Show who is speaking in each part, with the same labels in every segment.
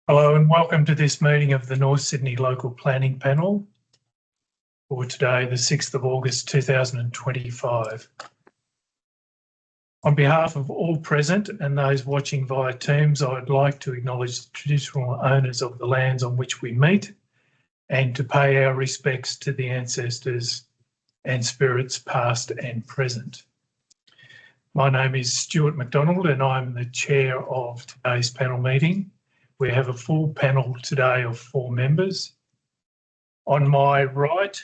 Speaker 1: Hello and welcome to this meeting of the North Sydney Local Planning Panel for today, the 6th of August 2025. On behalf of all present and those watching via Teams, I would like to acknowledge the traditional owners of the lands on which we meet and to pay our respects to the ancestors and spirits past and present. My name is Stuart McDonald and I'm the chair of today's panel meeting. We have a full panel today of 4 members. On my right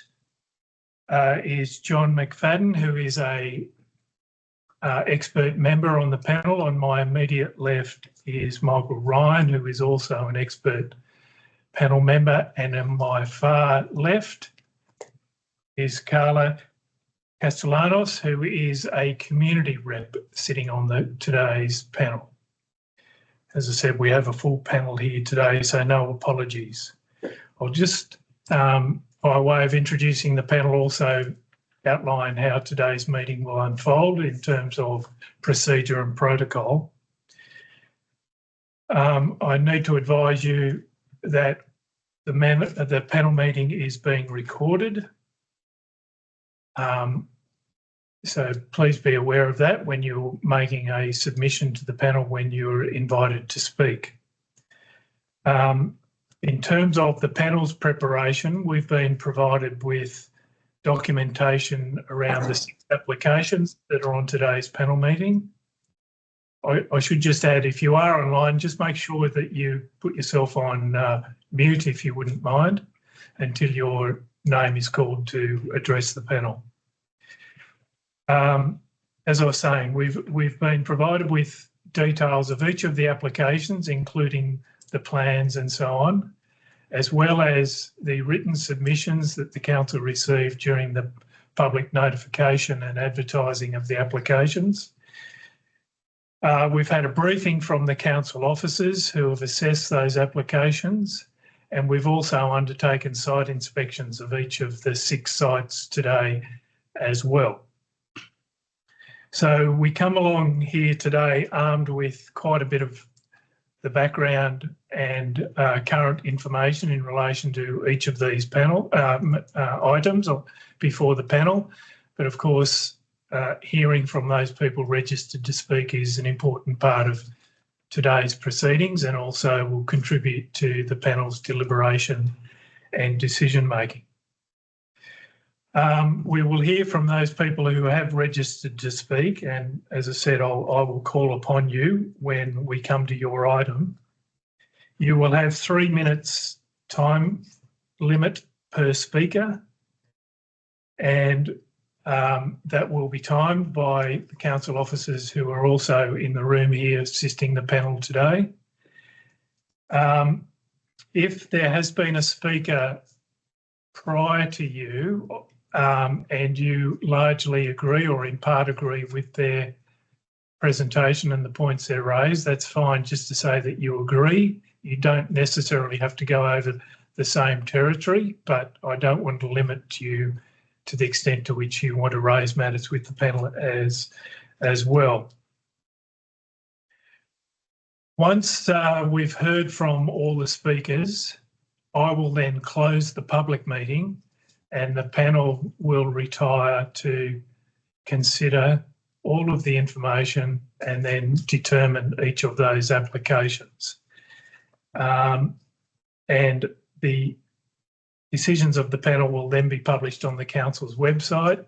Speaker 1: is John McFadden, who is a expert member on the panel. On my immediate left is Michael Ryan, who is also an expert panel member. And on my far left is Carla Castellanos, who is a community rep sitting on today's panel. As I said, we have a full panel here today, so no apologies. I'll just, by way of introducing the panel, also outline how today's meeting will unfold in terms of procedure and protocol. I need to advise you that the panel meeting is being recorded. So please be aware of that when you're making a submission to the panel when you're invited to speak. In terms of the panel's preparation, we've been provided with documentation around the 6 applications that are on today's panel meeting. I should just add, if you are online, just make sure that you put yourself on mute, if you wouldn't mind, until your name is called to address the panel. As I was saying, we've been provided with details of each of the applications, including the plans and so on, as well as the written submissions that the council received during the public notification and advertising of the applications. We've had a briefing from the council officers who have assessed those applications, and we've also undertaken site inspections of each of the 6 sites today as well. So we come along here today armed with quite a bit of the background and current information in relation to each of these panel items before the panel. But of course, hearing from those people registered to speak is an important part of today's proceedings and also will contribute to the panel's deliberation and decision making. We will hear from those people who have registered to speak, and as I said, I will call upon you when we come to your item. You will have 3 minutes time limit per speaker, and that will be timed by the council officers who are also in the room here assisting the panel today. If there has been a speaker prior to you, and you largely agree or in part agree with their presentation and the points they raised, that's fine just to say that you agree. You don't necessarily have to go over the same territory, but I don't want to limit you to the extent to which you want to raise matters with the panel as well. Once we've heard from all the speakers, I will then close the public meeting and the panel will retire to consider all of the information and then determine each of those applications. And the decisions of the panel will then be published on the council's website,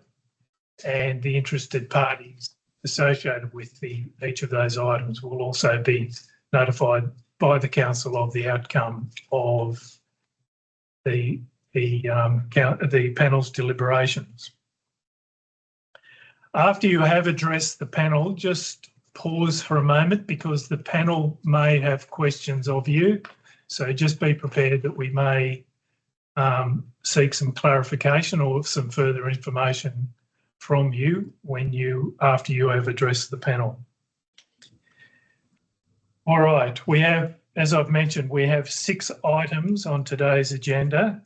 Speaker 1: and the interested parties associated with each of those items will also be notified by the council of the outcome of the panel's deliberations. After you have addressed the panel, just pause for a moment because the panel may have questions of you. So just be prepared that we may seek some clarification or some further information from you after you have addressed the panel. All right, we have, as I've mentioned, we have 6 items on today's agenda.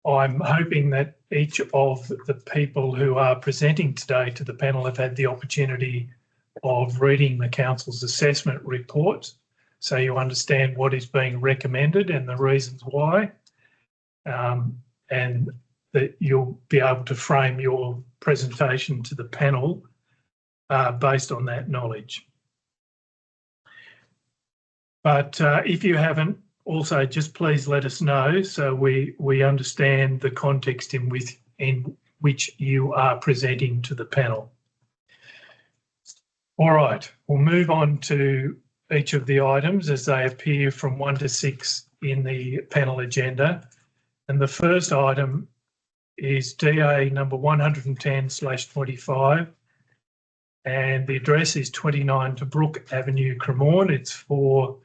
Speaker 1: I'm hoping that each of the people who are presenting today to the panel have had the opportunity of reading the council's assessment report. so you understand what is being recommended and the reasons why, and that you'll be able to frame your presentation to the panel based on that knowledge. But if you haven't, also just please let us know so we understand the context in which you are presenting to the panel. All right, we'll move on to each of the items as they appear from 1 to 6 in the panel agenda. And the first item is DA number 110/25, and the address is 29 to Brook Avenue, Cremorne. It's for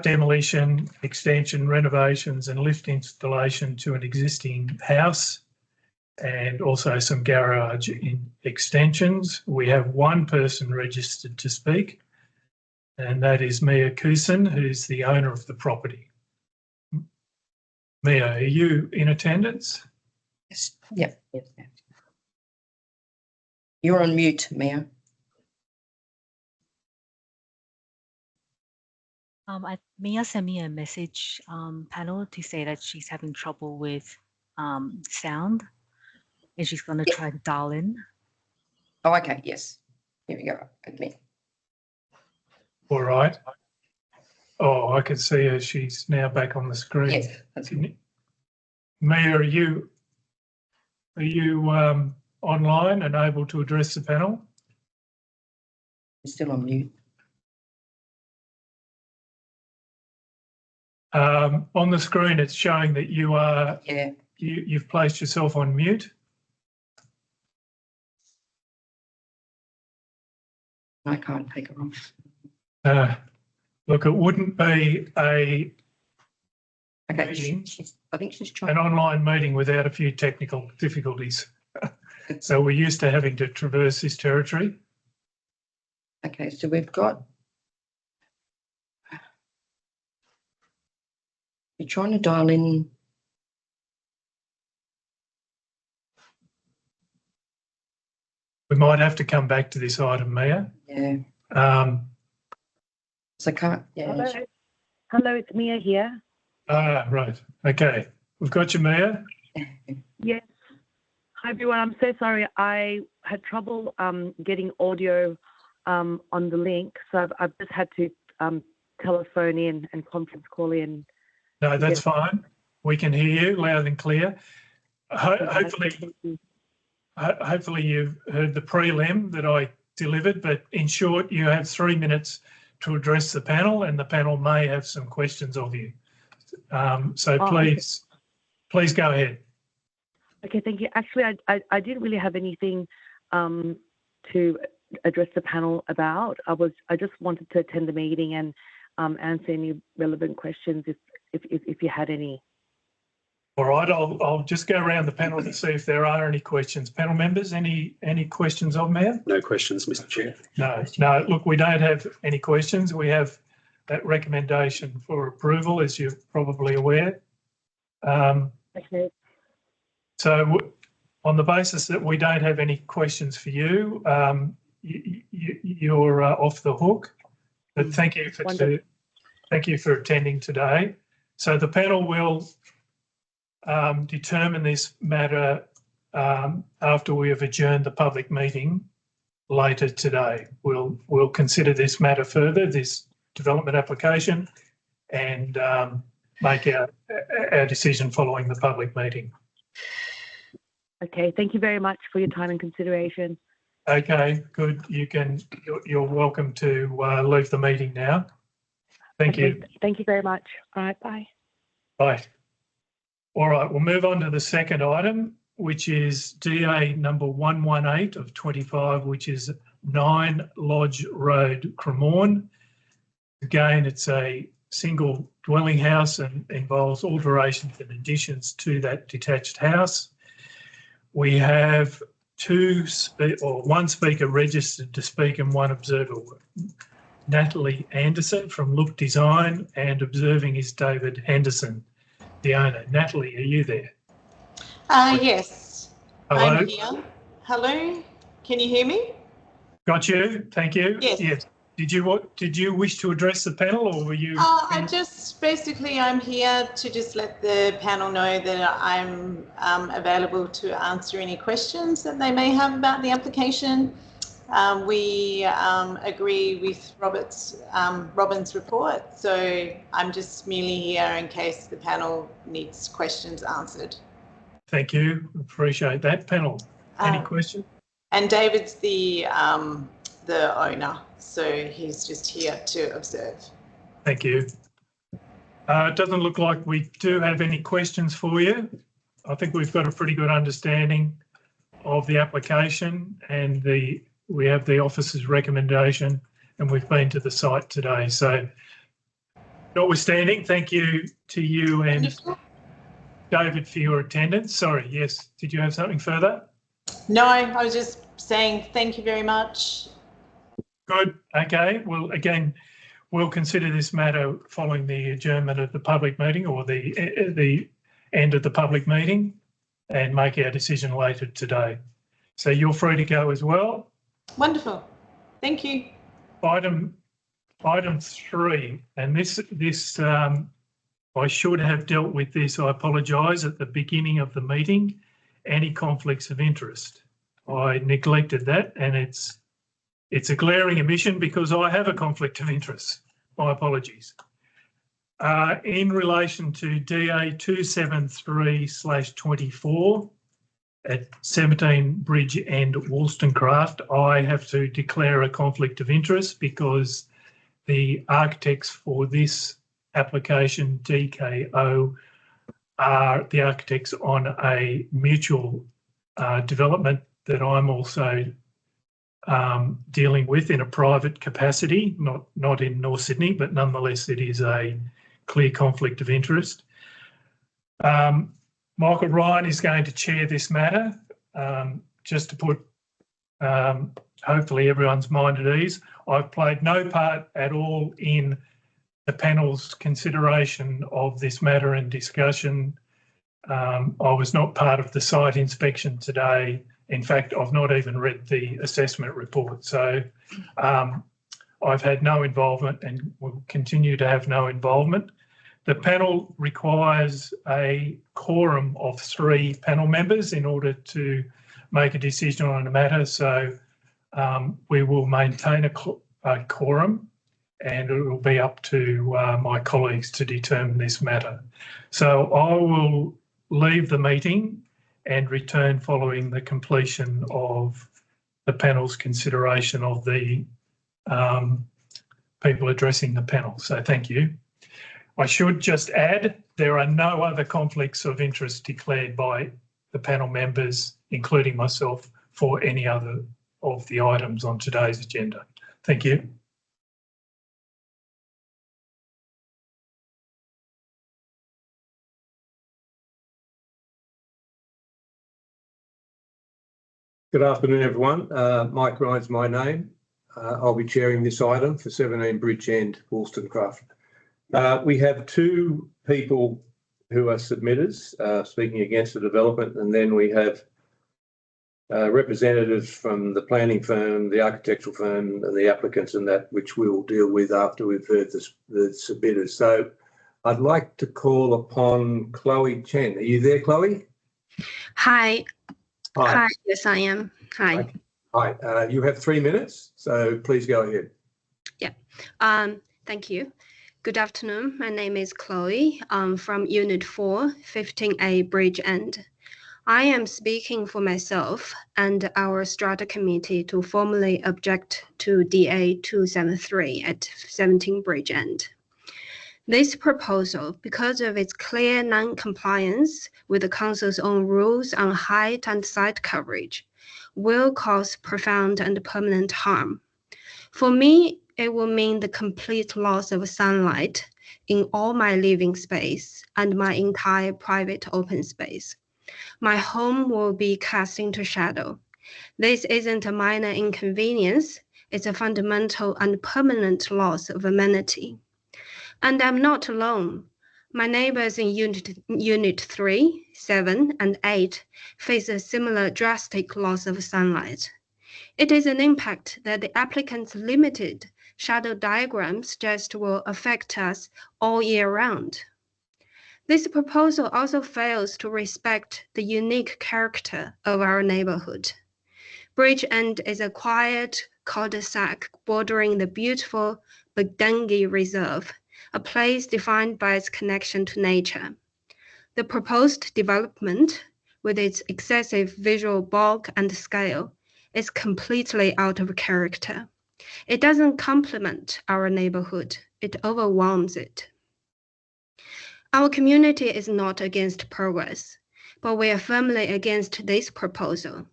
Speaker 1: demolition, extension, renovations and lift installation to an existing house, and also some garage extensions. We have one person registered to speak, and that is Mia Cooson, who's the owner of the property. Mia, are you in attendance?
Speaker 2: Yes. Yep. Yes. You're on mute, Mia.
Speaker 3: Mia sent me a message panel to say that she's having trouble with sound, and she's going to try to dial in.
Speaker 2: Oh, okay. Yes. Here we go. Okay.
Speaker 1: All right. Oh, I can see her. She's now back on the screen.
Speaker 2: Yes. That's good.
Speaker 1: Mia, are you online and able to address the panel?
Speaker 2: You're still on mute.
Speaker 1: On the screen, it's showing that you are.
Speaker 2: Yeah.
Speaker 1: You've placed yourself on mute.
Speaker 2: I can't take her off.
Speaker 1: Look, it wouldn't be a
Speaker 2: Okay.
Speaker 1: meeting,
Speaker 2: I think she's trying.
Speaker 1: an online meeting without a few technical difficulties. So we're used to having to traverse this territory.
Speaker 2: Okay, so we've got. You're trying to dial in.
Speaker 1: We might have to come back to this item, Mia.
Speaker 2: Yeah. So can't. Yeah.
Speaker 4: Hello. Hello, it's Mia here.
Speaker 1: Right. Okay. We've got you, Mia.
Speaker 4: Yes. Hi, everyone. I'm so sorry. I had trouble getting audio on the link, so I've just had to telephone in and conference call in.
Speaker 1: No, that's fine. We can hear you loud and clear. Hopefully you've heard the prelim that I delivered, but in short, you have 3 minutes to address the panel, and the panel may have some questions of you. So please go ahead.
Speaker 4: Okay, thank you. Actually, I didn't really have anything to address the panel about. I just wanted to attend the meeting and answer any relevant questions if you had any.
Speaker 1: All right, I'll just go around the panel to see if there are any questions. Panel members, any questions of Mia?
Speaker 5: No questions, Mr. Chair.
Speaker 1: No. Look, we don't have any questions. We have that recommendation for approval, as you're probably aware.
Speaker 4: Okay.
Speaker 1: So on the basis that we don't have any questions for you, you're off the hook. But thank you for attending today. So the panel will determine this matter after we have adjourned the public meeting later today. We'll consider this matter further, this development application, and make our decision following the public meeting.
Speaker 4: Okay, thank you very much for your time and consideration.
Speaker 1: Okay, good. You're welcome to leave the meeting now. Thank you.
Speaker 4: Thank you very much. All right, bye.
Speaker 1: Bye. All right, we'll move on to the second item, which is DA number 118/25, which is 9 Lodge Road, Cremorne. Again, it's a single dwelling house and involves alterations and additions to that detached house. We have one speaker registered to speak and one observer. Natalie Anderson from Look Design, and observing is David Henderson, the owner. Natalie, are you there?
Speaker 6: Yes.
Speaker 1: Hello.
Speaker 6: I'm here. Hello. Can you hear me?
Speaker 1: Got you. Thank you.
Speaker 6: Yes.
Speaker 1: Did you wish to address the panel, or were you?
Speaker 6: I'm here to just let the panel know that I'm available to answer any questions that they may have about the application. We agree with Robin's report, so I'm just merely here in case the panel needs questions answered.
Speaker 1: Thank you. Appreciate that. Panel, any questions?
Speaker 6: And David's the owner, so he's just here to observe.
Speaker 1: Thank you. It doesn't look like we do have any questions for you. I think we've got a pretty good understanding of the application, and we have the officer's recommendation, and we've been to the site today. So notwithstanding, thank you to you and David for your attendance. Sorry, yes, did you have something further?
Speaker 6: No, I was just saying thank you very much.
Speaker 1: Good. Okay. Well, again, we'll consider this matter following the adjournment of the public meeting, or the end of the public meeting, and make our decision later today. So you're free to go as well.
Speaker 6: Wonderful. Thank you.
Speaker 1: Item 3, and this I should have dealt with this. I apologise at the beginning of the meeting. Any conflicts of interest. I neglected that, and it's a glaring omission because I have a conflict of interest. My apologies. In relation to DA 273/24 at 17 Bridge End, Wollstonecraft, I have to declare a conflict of interest because the architects for this application, DKO, are the architects on a mutual development that I'm also dealing with in a private capacity, not in North Sydney, but nonetheless it is a clear conflict of interest. Michael Ryan is going to chair this matter. Just to put hopefully everyone's mind at ease, I've played no part at all in the panel's consideration of this matter and discussion. I was not part of the site inspection today. In fact, I've not even read the assessment report. So I've had no involvement and will continue to have no involvement. The panel requires a quorum of 3 panel members in order to make a decision on a matter. So we will maintain a quorum, and it will be up to my colleagues to determine this matter. So I will leave the meeting and return following the completion of the panel's consideration of the people addressing the panel. So thank you. I should just add, there are no other conflicts of interest declared by the panel members, including myself, for any other of the items on today's agenda. Thank you.
Speaker 5: Good afternoon, everyone. Mike Ryan's my name. I'll be chairing this item for 17 Bridge End, Wollstonecraft. We have 2 people who are submitters speaking against the development, and then we have representatives from the planning firm, the architectural firm, and the applicants, and that which we'll deal with after we've heard the submitters. So I'd like to call upon Chloe Chen. Are you there, Chloe?
Speaker 7: Hi.
Speaker 5: Hi.
Speaker 7: Hi. Yes, I am. Hi.
Speaker 5: Hi. You have 3 minutes, so please go ahead.
Speaker 7: Yeah. Thank you. Good afternoon. My name is Chloe. I'm from Unit 4, 15A Bridge End. I am speaking for myself and our Strata Committee to formally object to DA 273 at 17 Bridge End. This proposal, because of its clear non-compliance with the Council's own rules on height and site coverage, will cause profound and permanent harm. For me, it will mean the complete loss of sunlight in all my living space and my entire private open space. My home will be cast into shadow. This isn't a minor inconvenience, it's a fundamental and permanent loss of amenity. And I'm not alone. My neighbors in Unit 3, 7, and 8 face a similar drastic loss of sunlight. It is an impact that the applicant's limited shadow diagram suggest will affect us all year round. This proposal also fails to respect the unique character of our neighborhood. Bridge End is a quiet cul-de-sac bordering the beautiful Bagdangi Reserve, a place defined by its connection to nature. The proposed development, with its excessive visual bulk and scale, is completely out of character. It doesn't complement our neighborhood, it overwhelms it. Our community is not against progress, but we are firmly against this proposal.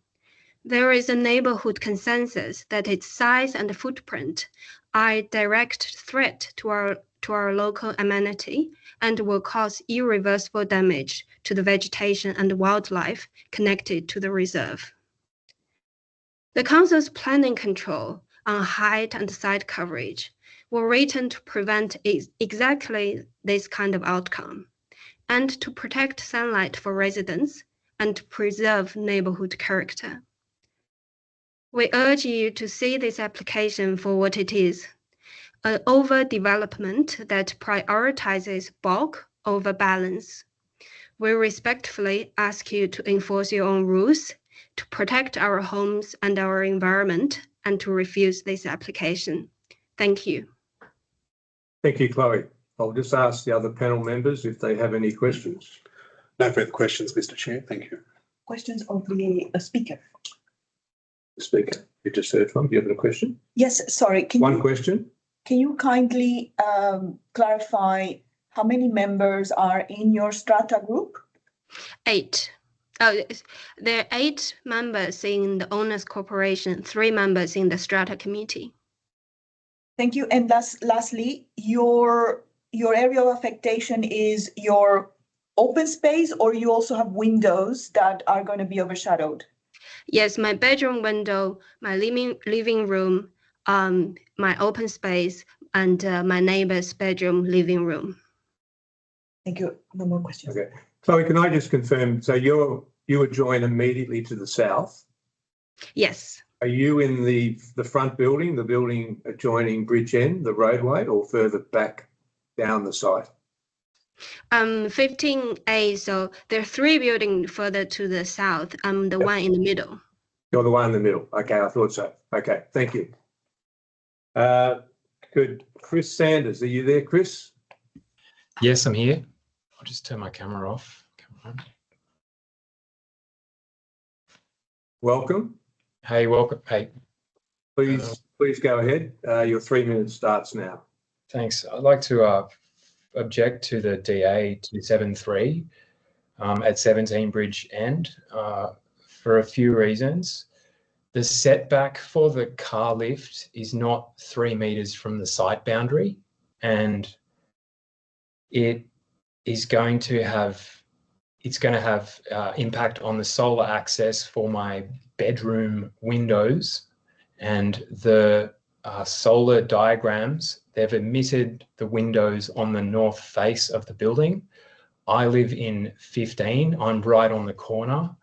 Speaker 7: There is a neighborhood consensus that its size and footprint are a direct threat to our local amenity and will cause irreversible damage to the vegetation and wildlife connected to the reserve. The Council's planning control on height and site coverage were written to prevent exactly this kind of outcome and to protect sunlight for residents and to preserve neighborhood character. We urge you to see this application for what it is, an overdevelopment that prioritizes bulk over balance. We respectfully ask you to enforce your own rules, to protect our homes and our environment, and to refuse this application. Thank you.
Speaker 5: Thank you, Chloe. I'll just ask the other panel members if they have any questions.
Speaker 8: No further questions, Mr. Chair. Thank you.
Speaker 9: Questions of the speaker?
Speaker 5: The speaker, you just heard from, do you have a question?
Speaker 9: Yes, sorry.
Speaker 5: One question.
Speaker 9: Can you kindly clarify how many members are in your strata group?
Speaker 7: 8. There are 8 members in the owners corporation, 3 members in the strata committee.
Speaker 9: Thank you. And lastly, your area of affectation is your open space, or you also have windows that are going to be overshadowed?
Speaker 7: Yes, my bedroom window, my living room, my open space, and my neighbor's bedroom living room.
Speaker 9: Thank you. No more questions.
Speaker 5: Okay. Chloe, can I just confirm, so you adjoin immediately to the south?
Speaker 7: Yes.
Speaker 5: Are you in the front building, the building adjoining Bridge End, the roadway, or further back down the site?
Speaker 7: 15A, so there are 3 buildings further to the south. I'm the one in the middle.
Speaker 5: You're the one in the middle. Okay, I thought so. Okay, thank you. Could Chris Sanders, are you there, Chris?
Speaker 10: Yes, I'm here. I'll just turn my camera off. Come on.
Speaker 5: Welcome.
Speaker 10: Hey, welcome. Hey.
Speaker 5: Please go ahead. Your 3 minutes starts now.
Speaker 10: Thanks. I'd like to object to the DA 273 at 17 Bridge End for a few reasons. The setback for the car lift is not 3 meters from the site boundary, and it is going to have impact on the solar access for my bedroom windows, and the solar diagrams, they've emitted the windows on the north face of the building. I live in 15. I'm right on the corner.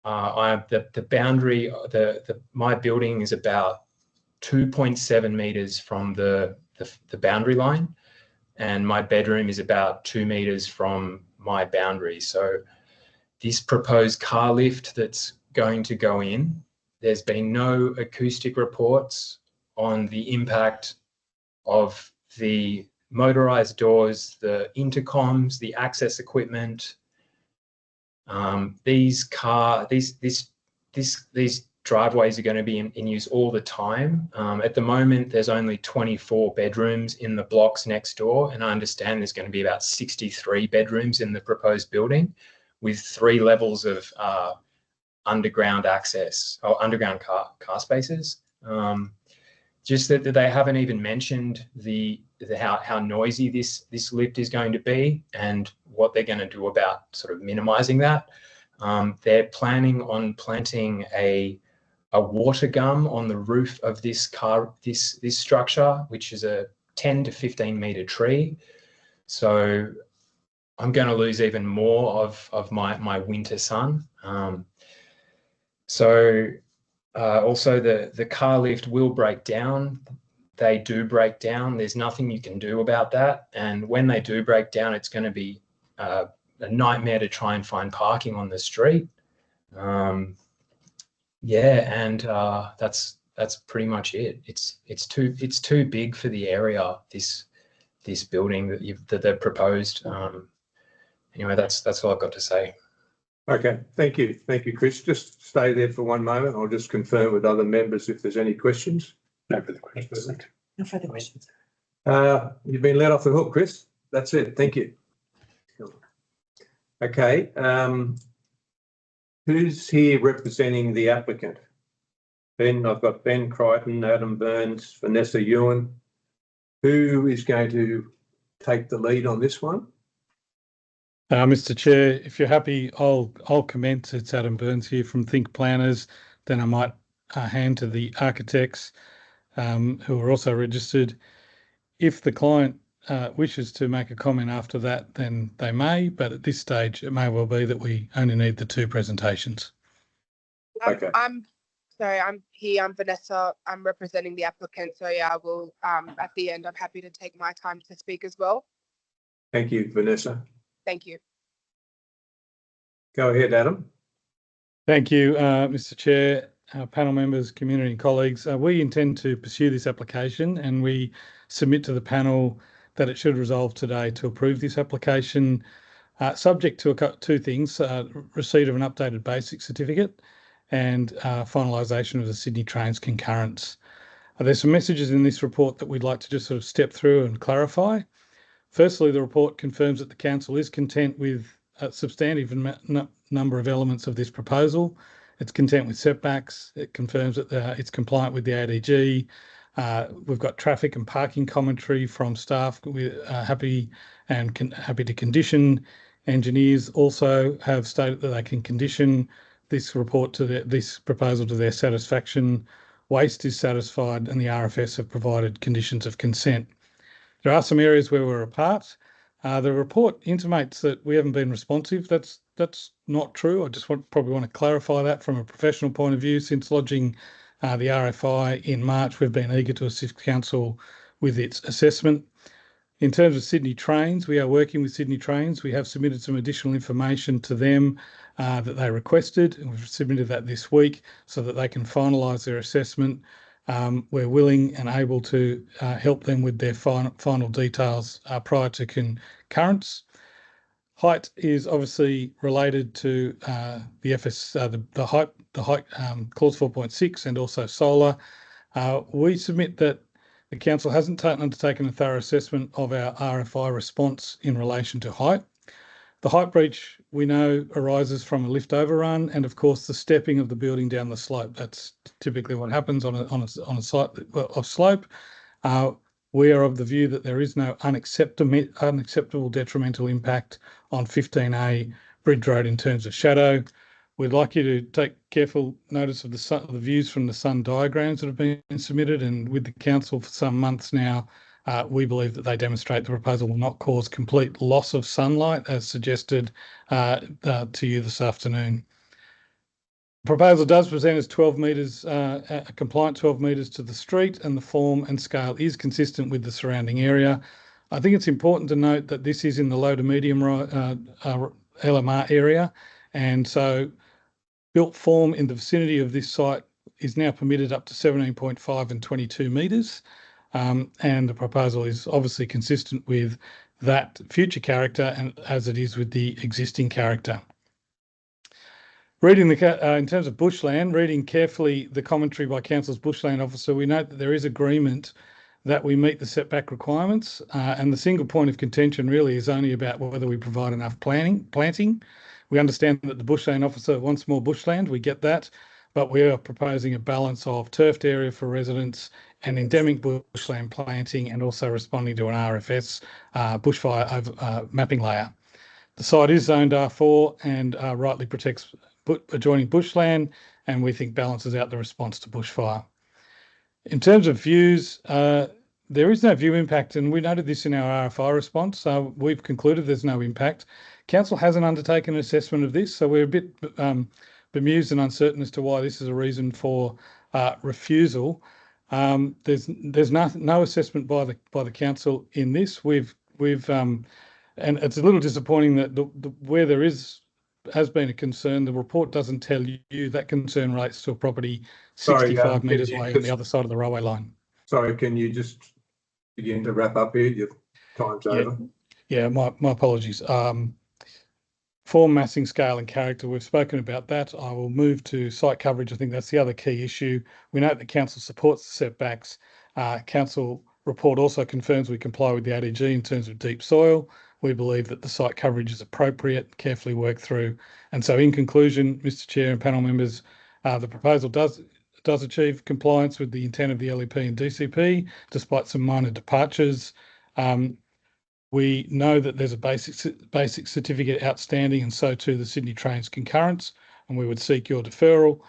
Speaker 10: The boundary, my building is about 2.7 meters from the boundary line, and my bedroom is about 2 meters from my boundary. So this proposed car lift that's going to go in, there's been no acoustic reports on the impact of the motorized doors, the intercoms, the access equipment. These driveways are going to be in use all the time. At the moment, there's only 24 bedrooms in the blocks next door, and I understand there's going to be about 63 bedrooms in the proposed building, with 3 levels of underground access or underground car spaces. Just that they haven't even mentioned how noisy this lift is going to be and what they're going to do about sort of minimizing that. They're planning on planting a water gum on the roof of this structure, which is a 10 to 15 meter tree. So I'm going to lose even more of my winter sun. So Also, the car lift will break down. They do break down. There's nothing you can do about that. And when they do break down, it's going to be a nightmare to try and find parking on the street. Yeah, and that's pretty much it. It's too big for the area. This building that they've proposed. Anyway, that's all I've got to say.
Speaker 5: Okay, thank you, Chris. Just stay there for one moment. I'll just confirm with other members if there's any questions.
Speaker 8: No further questions.
Speaker 9: No further questions.
Speaker 5: You've been let off the hook, Chris. That's it. Thank you. Okay. Who's here representing the applicant? Ben, I've got Ben Crichton, Adam Burns, Vanessa Ewan. Who is going to take the lead on this one?
Speaker 11: Mr. Chair, if you're happy, I'll commence. It's Adam Burns here from Think Planners. Then I might hand to the architects who are also registered. If the client wishes to make a comment after that, then they may, but at this stage, it may well be that we only need the two presentations.
Speaker 5: Okay.
Speaker 12: I'm here. I'm Vanessa. I'm representing the applicant. So yeah, I will, at the end, I'm happy to take my time to speak as well.
Speaker 5: Thank you, Vanessa.
Speaker 12: Thank you.
Speaker 5: Go ahead, Adam.
Speaker 11: Thank you, Mr. Chair, panel members, community and colleagues. We intend to pursue this application and we submit to the panel that it should resolve today to approve this application, subject to two things, receipt of an updated basic certificate and finalisation of the Sydney Trains concurrence. There's some messages in this report that we'd like to just sort of step through and clarify. Firstly, the report confirms that the Council is content with a substantive number of elements of this proposal. It's content with setbacks. It confirms that it's compliant with the ADG. We've got traffic and parking commentary from staff. We're happy to condition. Engineers also have stated that they can condition this report to this proposal to their satisfaction. Waste is satisfied, and the RFS have provided conditions of consent. There are some areas where we're apart. The report intimates that we haven't been responsive. That's not true. I just probably want to clarify that from a professional point of view. Since lodging the RFI in March, we've been eager to assist Council with its assessment. In terms of Sydney Trains, we are working with Sydney Trains. We have submitted some additional information to them that they requested, and we've submitted that this week so that they can finalise their assessment. We're willing and able to help them with their final details prior to concurrence. Height is obviously related to the height clause 4.6 and also solar. We submit that the Council hasn't undertaken a thorough assessment of our RFI response in relation to height. The height breach we know arises from a lift overrun and of course the stepping of the building down the slope. That's typically what happens on a site of slope. We are of the view that there is no unacceptable detrimental impact on 15A Bridge Road in terms of shadow. We'd like you to take careful notice of the views from the sun diagrams that have been submitted, and with the Council for some months now, we believe that they demonstrate the proposal will not cause complete loss of sunlight as suggested to you this afternoon. The proposal does present as 12 metres, a compliant 12 metres to the street, and the form and scale is consistent with the surrounding area. I think it's important to note that this is in the low to medium LMR area, and so built form in the vicinity of this site is now permitted up to 17.5 and 22 metres. And the proposal is obviously consistent with that future character and as it is with the existing character. Reading in terms of bushland, reading carefully the commentary by Council's bushland officer, we note that there is agreement that we meet the setback requirements, and the single point of contention really is only about whether we provide enough planting. We understand that the bushland officer wants more bushland, we get that, but we are proposing a balance of turfed area for residents and endemic bushland planting, and also responding to an RFS bushfire mapping layer. The site is zoned R4 and rightly protects adjoining bushland, and we think balances out the response to bushfire. In terms of views, there is no view impact, and we noted this in our RFI response, so we've concluded there's no impact. Council hasn't undertaken an assessment of this, so we're a bit bemused and uncertain as to why this is a reason for refusal. There's no assessment by the council in this. We've and it's a little disappointing that where there has been a concern, the report doesn't tell you that concern relates to a property 65 metres away on the other side of the railway line.
Speaker 5: Sorry, can you just begin to wrap up here? Your time's over.
Speaker 11: Yeah, my apologies. Form, massing, scale and character, we've spoken about that. I will move to site coverage. I think that's the other key issue. We note that council supports the setbacks. Council report also confirms we comply with the ADG in terms of deep soil. We believe that the site coverage is appropriate, carefully worked through. And so in conclusion, Mr Chair and panel members, the proposal does achieve compliance with the intent of the LEP and DCP, despite some minor departures. We know that there's a basic certificate outstanding, and so too the Sydney Trains concurrence, and we would seek your deferral,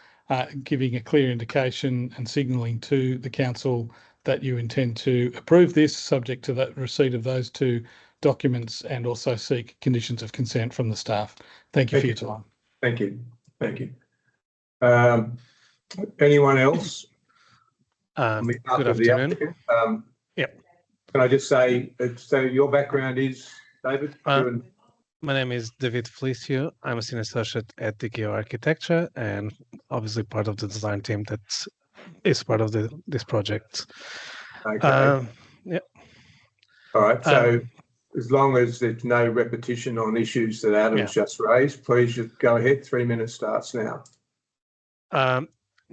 Speaker 11: giving a clear indication and signalling to the council that you intend to approve this, subject to that receipt of those two documents, and also seek conditions of consent from the staff. Thank you for your time.
Speaker 5: Thank you. Thank you. Anyone else?
Speaker 13: Good afternoon.
Speaker 5: Yep. Can I just say, so your background is, David?
Speaker 13: My name is David Felicio. I'm a senior associate at DKO Architecture and obviously part of the design team that is part of this project.
Speaker 5: Okay.
Speaker 13: Yeah.
Speaker 5: All right. So as long as there's no repetition on issues that Adam's just raised, please just go ahead. 3 minutes starts now.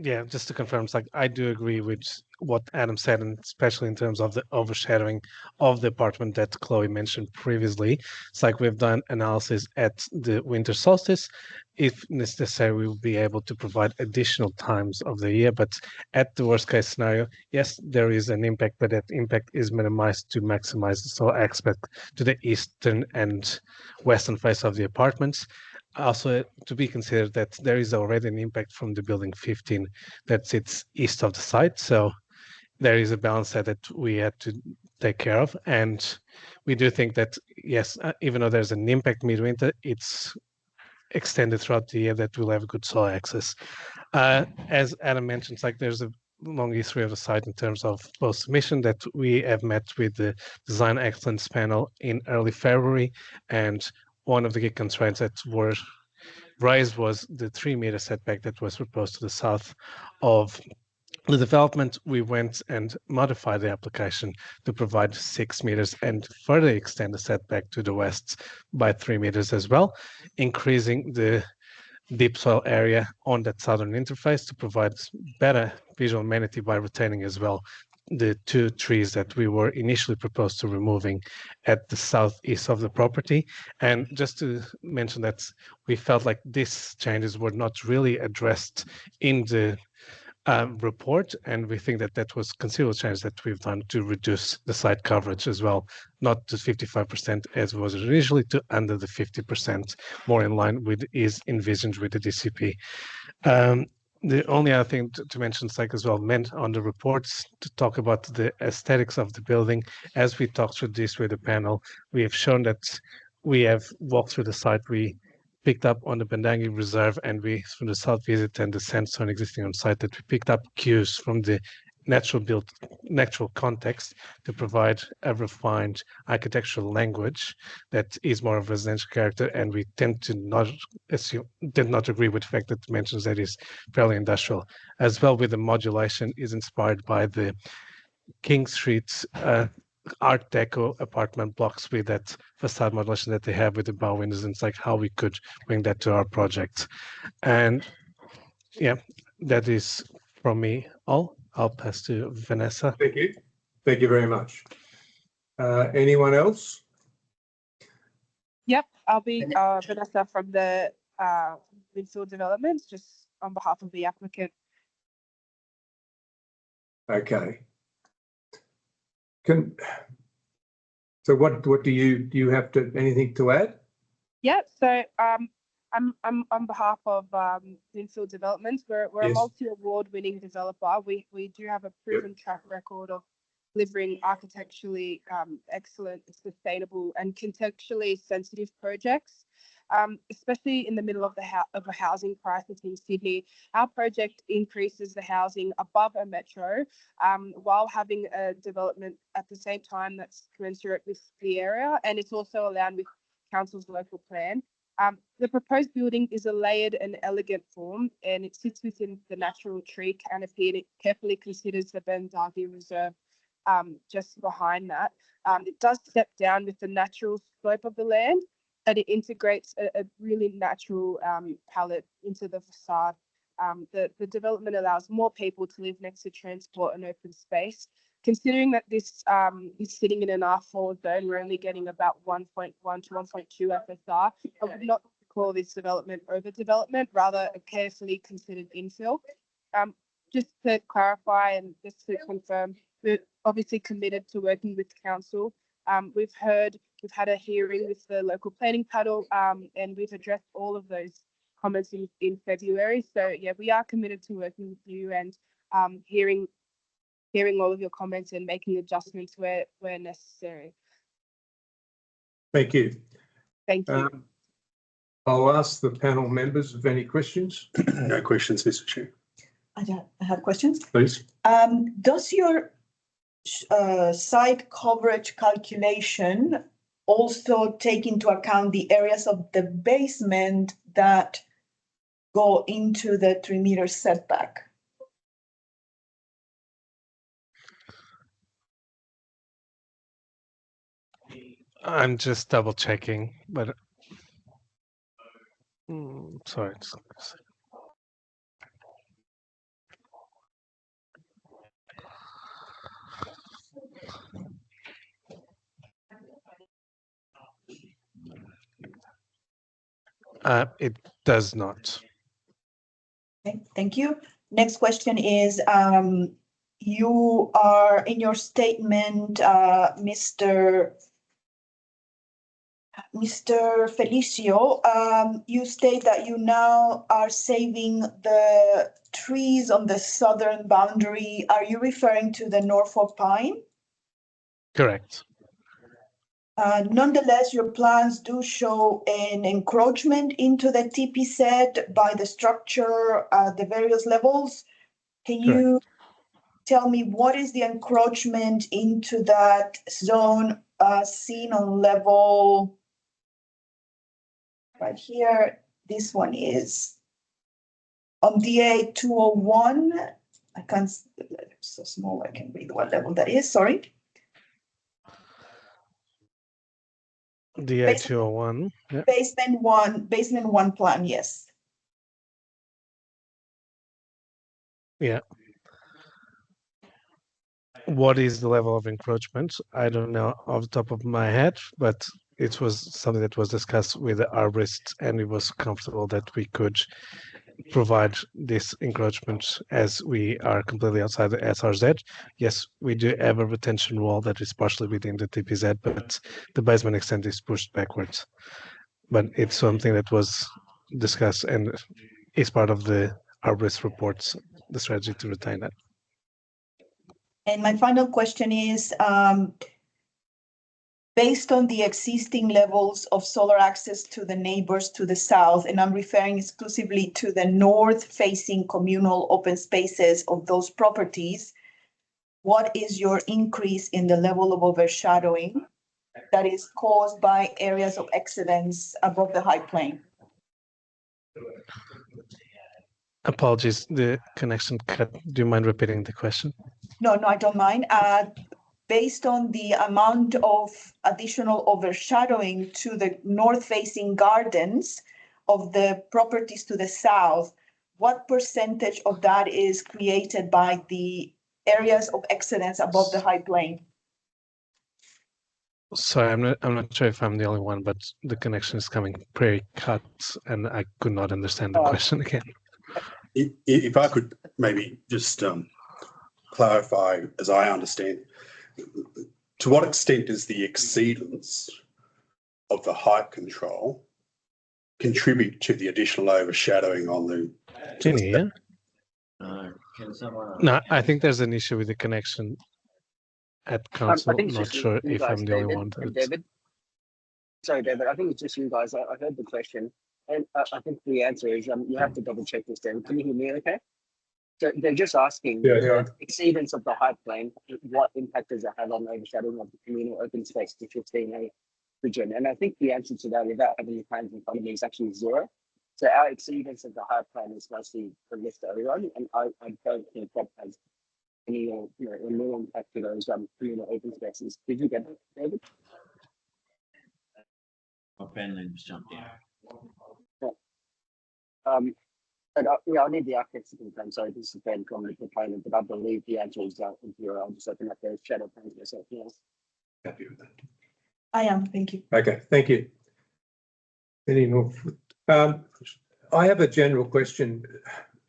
Speaker 13: Yeah, just to confirm, it's like I do agree with what Adam said, and especially in terms of the overshadowing of the apartment that Chloe mentioned previously. It's like we've done analysis at the winter solstice. If necessary, we will be able to provide additional times of the year, but at the worst case scenario, yes, there is an impact, but that impact is minimized to maximize the solar aspect to the eastern and western face of the apartments. Also to be considered that there is already an impact from the building 15 that sits east of the site. So there is a balance that we had to take care of. And we do think that, yes, even though there's an impact midwinter, it's extended throughout the year that we'll have good solar access. As Adam mentioned, it's like there's a long history of the site in terms of post-submission that we have met with the Design Excellence panel in early February. And one of the key constraints that were raised was the 3-meter setback that was proposed to the south of the development. We went and modified the application to provide 6 meters and further extend the setback to the west by 3 meters as well, increasing the deep soil area on that southern interface to provide better visual amenity by retaining as well the 2 trees that we were initially proposed to removing at the southeast of the property. And just to mention that we felt like these changes were not really addressed in the report, and we think that that was considerable change that we've done to reduce the site coverage as well, not to 55% as was initially, to under the 50%, more in line with is envisioned with the DCP. The only other thing to mention, like as well, meant on the reports to talk about the aesthetics of the building. As we talked through this with the panel, we have shown that we have walked through the site. We picked up on the Bandangi Reserve, and we, from the site visit and the sandstone existing on site, that we picked up cues from the natural context to provide a refined architectural language that is more of residential character, and we tend not agree with the fact that it mentions that is fairly industrial. As well, with the modulation is inspired by the King Street Art Deco apartment blocks with that facade modulation that they have with the bow windows, and it's like how we could bring that to our project. And yeah, that is from me all. I'll pass to Vanessa.
Speaker 5: Thank you. Thank you very much. Anyone else?
Speaker 12: Yep, I'll be Vanessa from the Midfield Developments, just on behalf of the applicant.
Speaker 5: Okay. So what do you have to anything to add?
Speaker 12: Yeah, so I'm on behalf of Midfield Developments. We're a multi-award-winning developer. We do have a proven track record of delivering architecturally excellent, sustainable, and contextually sensitive projects. especially in the middle of a housing crisis in Sydney. Our project increases the housing above a metro, while having a development at the same time that's commensurate with the area, and it's also aligned with council's local plan. The proposed building is a layered and elegant form, and it sits within the natural tree canopy, and it carefully considers the Bendargi Reserve just behind that. It does step down with the natural slope of the land, and it integrates a really natural palette into the facade. The development allows more people to live next to transport and open space. Considering that this is sitting in an R4 zone, we're only getting about 1.1 to 1.2 FSR. I would not call this development overdevelopment, rather a carefully considered infill. Just to clarify and just to confirm, we're obviously committed to working with council. We've had a hearing with the local planning panel, and we've addressed all of those comments in February. So yeah, we are committed to working with you and hearing all of your comments and making adjustments where necessary.
Speaker 5: Thank you.
Speaker 12: Thank you.
Speaker 5: I'll ask the panel members if any questions.
Speaker 8: No questions, Mr. Chair.
Speaker 9: I have questions.
Speaker 5: Please.
Speaker 9: Does your site coverage calculation also take into account the areas of the basement that go into the 3 meter setback?
Speaker 13: I'm just double checking, but sorry. It does not.
Speaker 9: Okay, thank you. Next question is, you are in your statement, Mr. Felicio, you state that you now are saving the trees on the southern boundary. Are you referring to the Norfolk pine?
Speaker 13: Correct.
Speaker 9: Nonetheless, your plans do show an encroachment into the TP set by the structure at the various levels. Can you tell me what is the encroachment into that zone seen on level right here? This one is on DA 201. I can't, it's so small, I can't read what level that is, sorry.
Speaker 13: DA 201. Yeah.
Speaker 9: Basement one plan, yes.
Speaker 13: Yeah. What is the level of encroachment? I don't know off the top of my head, but it was something that was discussed with the arborist, and it was comfortable that we could provide this encroachment as we are completely outside the SRZ. Yes, we do have a retention wall that is partially within the TPZ, but the basement extent is pushed backwards. But it's something that was discussed and is part of the arborist reports, the strategy to retain that.
Speaker 9: And my final question is, based on the existing levels of solar access to the neighbors to the south, and I'm referring exclusively to the north-facing communal open spaces of those properties, what is your increase in the level of overshadowing that is caused by areas of excellence above the high plane?
Speaker 13: Apologies, the connection cut. Do you mind repeating the question?
Speaker 9: No, I don't mind. Based on the amount of additional overshadowing to the north-facing gardens of the properties to the south, what percentage of that is created by the areas of excellence above the high plane?
Speaker 13: Sorry, I'm not sure if I'm the only one, but the connection is coming pretty cut, and I could not understand the question again.
Speaker 8: If I could maybe just clarify, as I understand, to what extent does the exceedance of the height control contribute to the additional overshadowing on the?
Speaker 13: Can you hear? No, I think there's an issue with the connection at council. I'm not sure if I'm the only one.
Speaker 14: David, Sorry, David, I think it's just you guys. I heard the question, and I think the answer is you have to double check this, David. Can you hear me okay? So they're just asking
Speaker 5: Yeah.
Speaker 14: exceedance of the height plane, what impact does it have on overshadowing of the communal open space to 15A region? And I think the answer to that, without having the plans in front of me, is actually 0. So our exceedance of the height plane is mostly for lift overrun, and I don't think that has any real impact to those communal open spaces. Did you get that, David?
Speaker 15: My pen then just jumped in.
Speaker 14: But I'll need the architects to confirm. Sorry, this is Ben from the proponent, but I believe the answer is 0. I'll just open up the shadow plans myself. Yes.
Speaker 5: Happy with that.
Speaker 9: I am, thank you.
Speaker 5: Okay, thank you. Any more? I have a general question.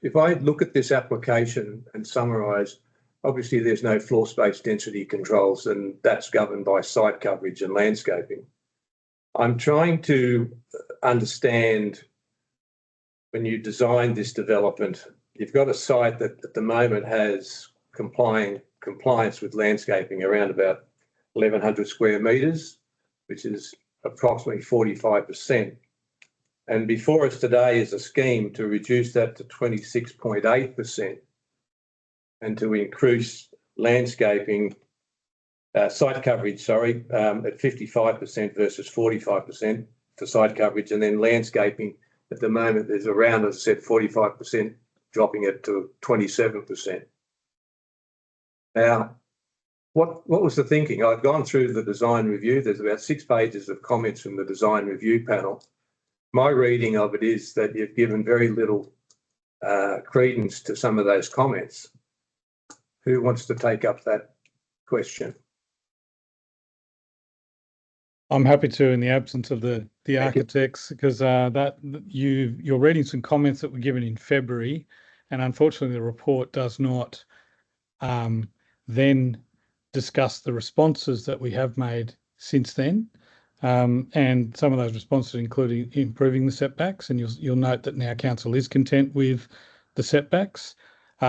Speaker 5: If I look at this application and summarise, obviously there's no floor space density controls, and that's governed by site coverage and landscaping. I'm trying to understand, when you design this development, you've got a site that at the moment has compliance with landscaping around about 1,100 square metres, which is approximately 45%. And before us today is a scheme to reduce that to 26.8% and to increase landscaping, site coverage, at 55% versus 45% for site coverage, and then landscaping at the moment there's around, as I said, 45%, dropping it to 27%. Now, what was the thinking? I've gone through the design review. There's about 6 pages of comments from the design review panel. My reading of it is that you've given very little credence to some of those comments. Who wants to take up that question?
Speaker 11: I'm happy to, in the absence of the architects, because you're reading some comments that were given in February, and unfortunately the report does not then discuss the responses that we have made since then, and some of those responses including improving the setbacks, and you'll note that now council is content with the setbacks.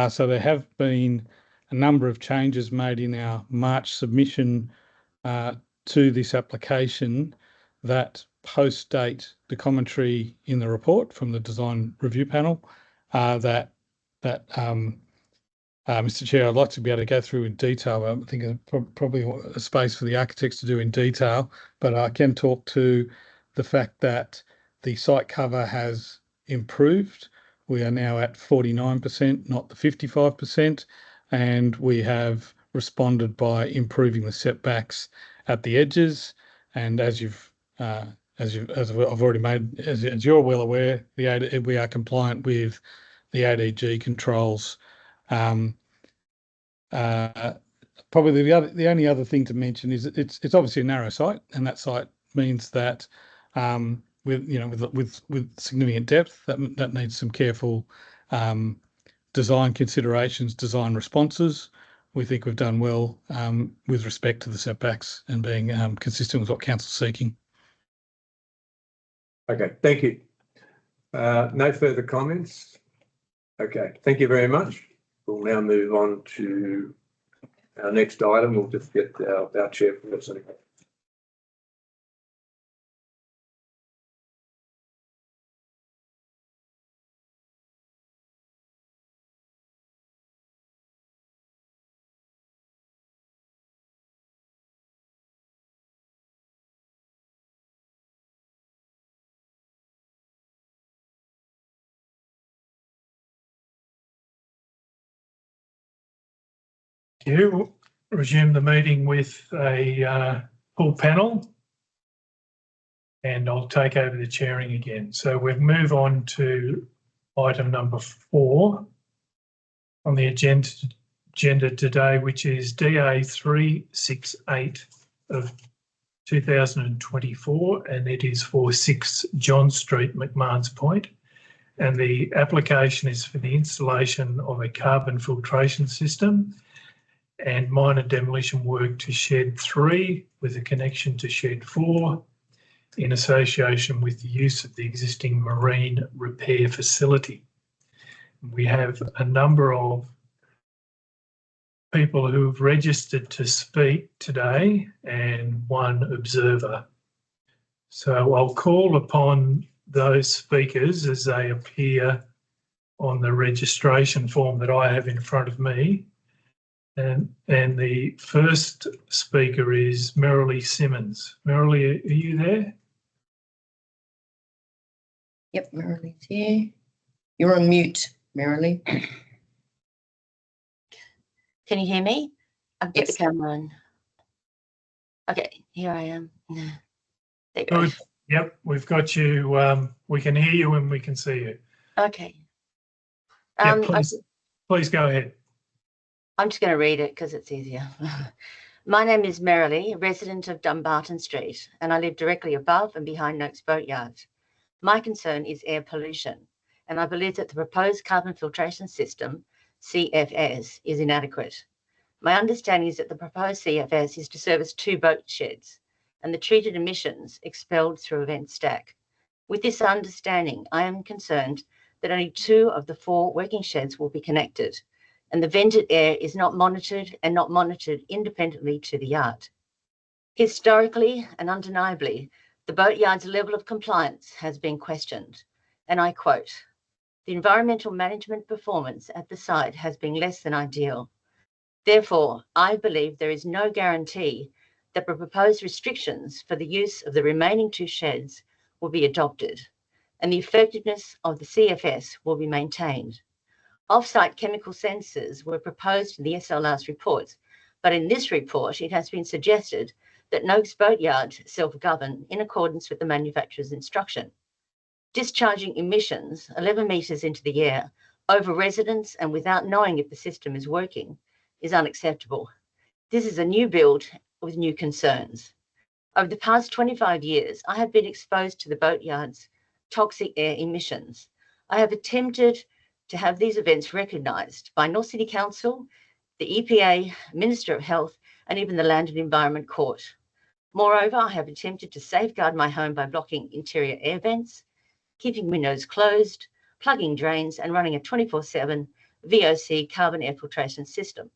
Speaker 11: So there have been a number of changes made in our March submission to this application that post-date the commentary in the report from the design review panel that Mr. Chair, I'd like to be able to go through in detail. I think there's probably a space for the architects to do in detail, but I can talk to the fact that the site cover has improved. We are now at 49%, not the 55%, and we have responded by improving the setbacks at the edges. And as I've already made, as you're well aware, we are compliant with the ADG controls. Probably the only other thing to mention is it's obviously a narrow site, and that site means that with significant depth that needs some careful design considerations, design responses. We think we've done well with respect to the setbacks and being consistent with what council's seeking.
Speaker 5: Okay, thank you. No further comments? Okay, thank you very much. We'll now move on to our next item. We'll just get our chairperson.
Speaker 1: You resume the meeting with a full panel, and I'll take over the chairing again. So we'll move on to item number 4 on the agenda today, which is DA 368 of 2024, and it is for 6 John Street, McMahon's Point. And the application is for the installation of a carbon filtration system and minor demolition work to shed 3 with a connection to shed 4 in association with the use of the existing marine repair facility. We have a number of people who have registered to speak today and 1 observer. So I'll call upon those speakers as they appear on the registration form that I have in front of me. And the first speaker is Merrilee Simmons. Merrilee, are you there?
Speaker 2: Yep, Merrilee's here. You're on mute, Merrilee.
Speaker 16: Can you hear me? I've got
Speaker 2: Yes.
Speaker 16: the camera on. Okay, here I am. There you go.
Speaker 1: Good. Yep, we've got you. We can hear you and we can see you.
Speaker 16: Okay.
Speaker 1: Yeah, please go ahead.
Speaker 16: I'm just going to read it because it's easier. My name is Merrilee, resident of Dumbarton Street, and I live directly above and behind Noakes Boatyard. My concern is air pollution, and I believe that the proposed carbon filtration system, CFS, is inadequate. My understanding is that the proposed CFS is to service 2 boat sheds and the treated emissions expelled through a vent stack. With this understanding, I am concerned that only 2 of the 4 working sheds will be connected, and the vented air is not monitored independently to the yard. Historically and undeniably, the boatyard's level of compliance has been questioned, and I quote, "The environmental management performance at the site has been less than ideal. Therefore, I believe there is no guarantee that the proposed restrictions for the use of the remaining 2 sheds will be adopted, and the effectiveness of the CFS will be maintained. Off-site chemical sensors were proposed in the SLR's reports, but in this report, it has been suggested that Noakes Boatyard self-govern in accordance with the manufacturer's instruction. Discharging emissions 11 metres into the air over residents and without knowing if the system is working is unacceptable. This is a new build with new concerns. Over the past 25 years, I have been exposed to the boatyard's toxic air emissions. I have attempted to have these events recognised by North City Council, the EPA, Minister of Health, and even the Land and Environment Court. Moreover, I have attempted to safeguard my home by blocking interior air vents, keeping windows closed, plugging drains, and running a 24/7 VOC carbon air filtration system.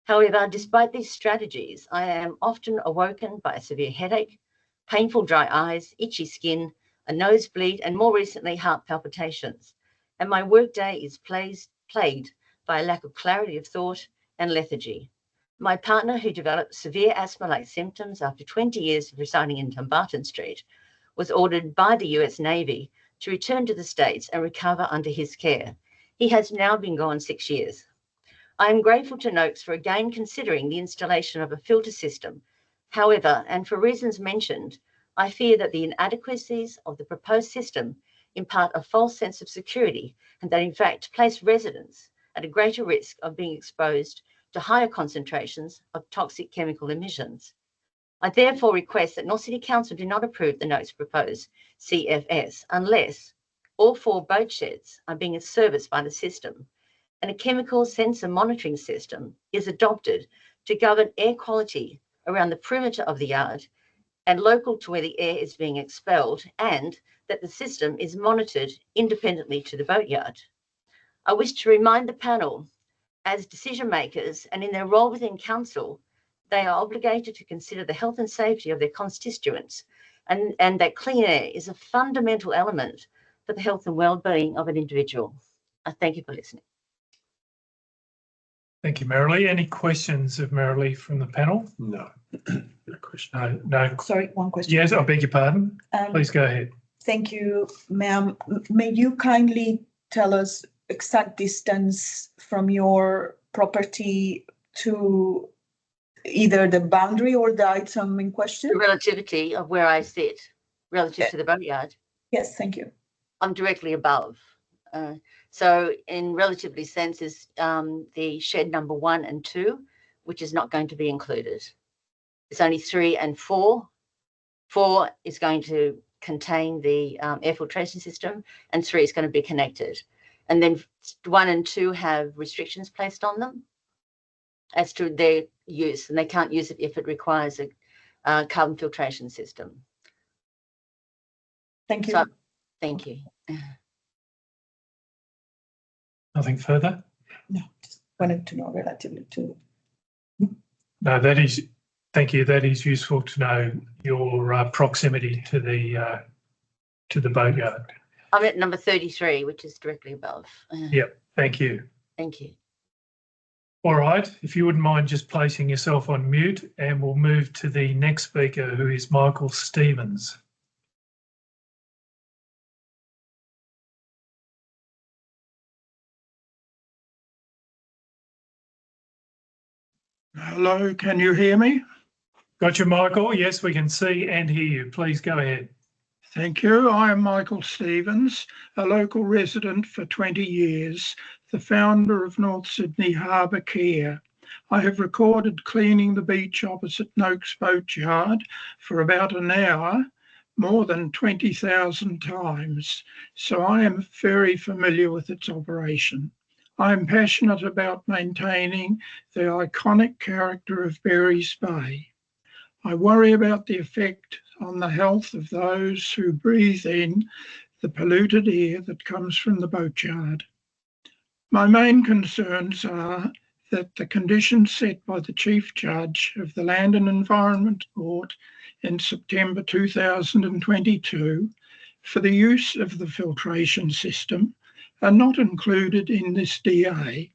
Speaker 16: However, despite these strategies, I am often awoken by a severe headache, painful dry eyes, itchy skin, a nosebleed, and more recently, heart palpitations. And my workday is plagued by a lack of clarity of thought and lethargy. My partner, who developed severe asthma-like symptoms after 20 years of residing in Dumbarton Street, was ordered by the US Navy to return to the States and recover under his care. He has now been gone 6 years. I am grateful to Noakes for again considering the installation of a filter system. However, and for reasons mentioned, I fear that the inadequacies of the proposed system impart a false sense of security and that in fact place residents at a greater risk of being exposed to higher concentrations of toxic chemical emissions. I therefore request that North City Council do not approve the Noakes proposed CFS unless all 4 boat sheds are being serviced by the system and a chemical sensor monitoring system is adopted to govern air quality around the perimeter of the yard and local to where the air is being expelled, and that the system is monitored independently to the boatyard. I wish to remind the panel, as decision makers and in their role within council, they are obligated to consider the health and safety of their constituents, and that clean air is a fundamental element for the health and well-being of an individual. I thank you for listening.
Speaker 1: Thank you, Merrilee. Any questions of Merrilee from the panel?
Speaker 5: No. No question.
Speaker 1: No.
Speaker 9: Sorry, one question.
Speaker 1: Yes, I beg your pardon. Please go ahead.
Speaker 9: Thank you, ma'am. May you kindly tell us exact distance from your property to either the boundary or the item in question?
Speaker 16: The relativity of where I sit relative to the boatyard.
Speaker 9: Yes, thank you.
Speaker 16: I'm directly above. So in relatively sense is the shed number 1 and 2, which is not going to be included. It's only 3 and 4. 4 is going to contain the air filtration system, and 3 is going to be connected. And then 1 and 2 have restrictions placed on them as to their use, and they can't use it if it requires a carbon filtration system.
Speaker 9: Thank you.
Speaker 16: So, thank you.
Speaker 1: Nothing further?
Speaker 9: No, just wanted to know relatively to.
Speaker 1: No, that is Thank you. That is useful to know your proximity to the boatyard.
Speaker 16: I'm at number 33, which is directly above.
Speaker 1: Yep. Thank you.
Speaker 16: Thank you.
Speaker 1: All right. If you wouldn't mind just placing yourself on mute, and we'll move to the next speaker, who is Michael Stevens.
Speaker 17: Hello, can you hear me?
Speaker 1: Got you, Michael? Yes, we can see and hear you. Please go ahead.
Speaker 17: Thank you. I am Michael Stevens, a local resident for 20 years, the founder of North Sydney Harbour Care. I have recorded cleaning the beach opposite Noakes Boatyard for about an hour, more than 20,000 times, so I am very familiar with its operation. I am passionate about maintaining the iconic character of Berries Bay. I worry about the effect on the health of those who breathe in the polluted air that comes from the boatyard. My main concerns are that the conditions set by the Chief Judge of the Land and Environment Court in September 2022 for the use of the filtration system are not included in this DA,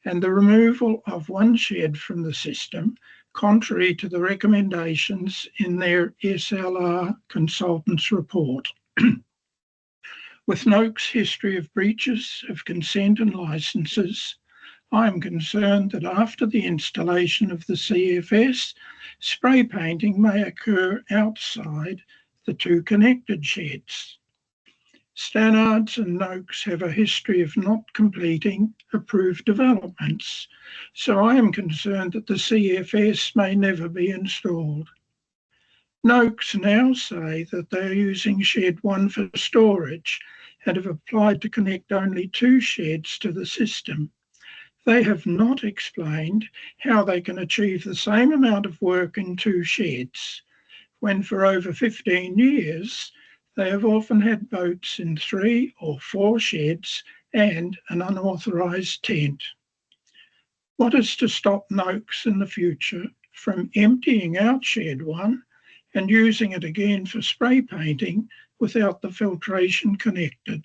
Speaker 17: and the removal of one shed from the system, contrary to the recommendations in their SLR consultant's report. With Noakes' history of breaches of consent and licences, I am concerned that after the installation of the CFS, spray painting may occur outside the two connected sheds. Stannards and Noakes have a history of not completing approved developments, so I am concerned that the CFS may never be installed. Noakes now say that they are using shed 1 for storage and have applied to connect only 2 sheds to the system. They have not explained how they can achieve the same amount of work in 2 sheds, when for over 15 years, they have often had boats in 3 or 4 sheds and an unauthorised tent. What is to stop Noakes in the future from emptying out shed 1 and using it again for spray painting without the filtration connected?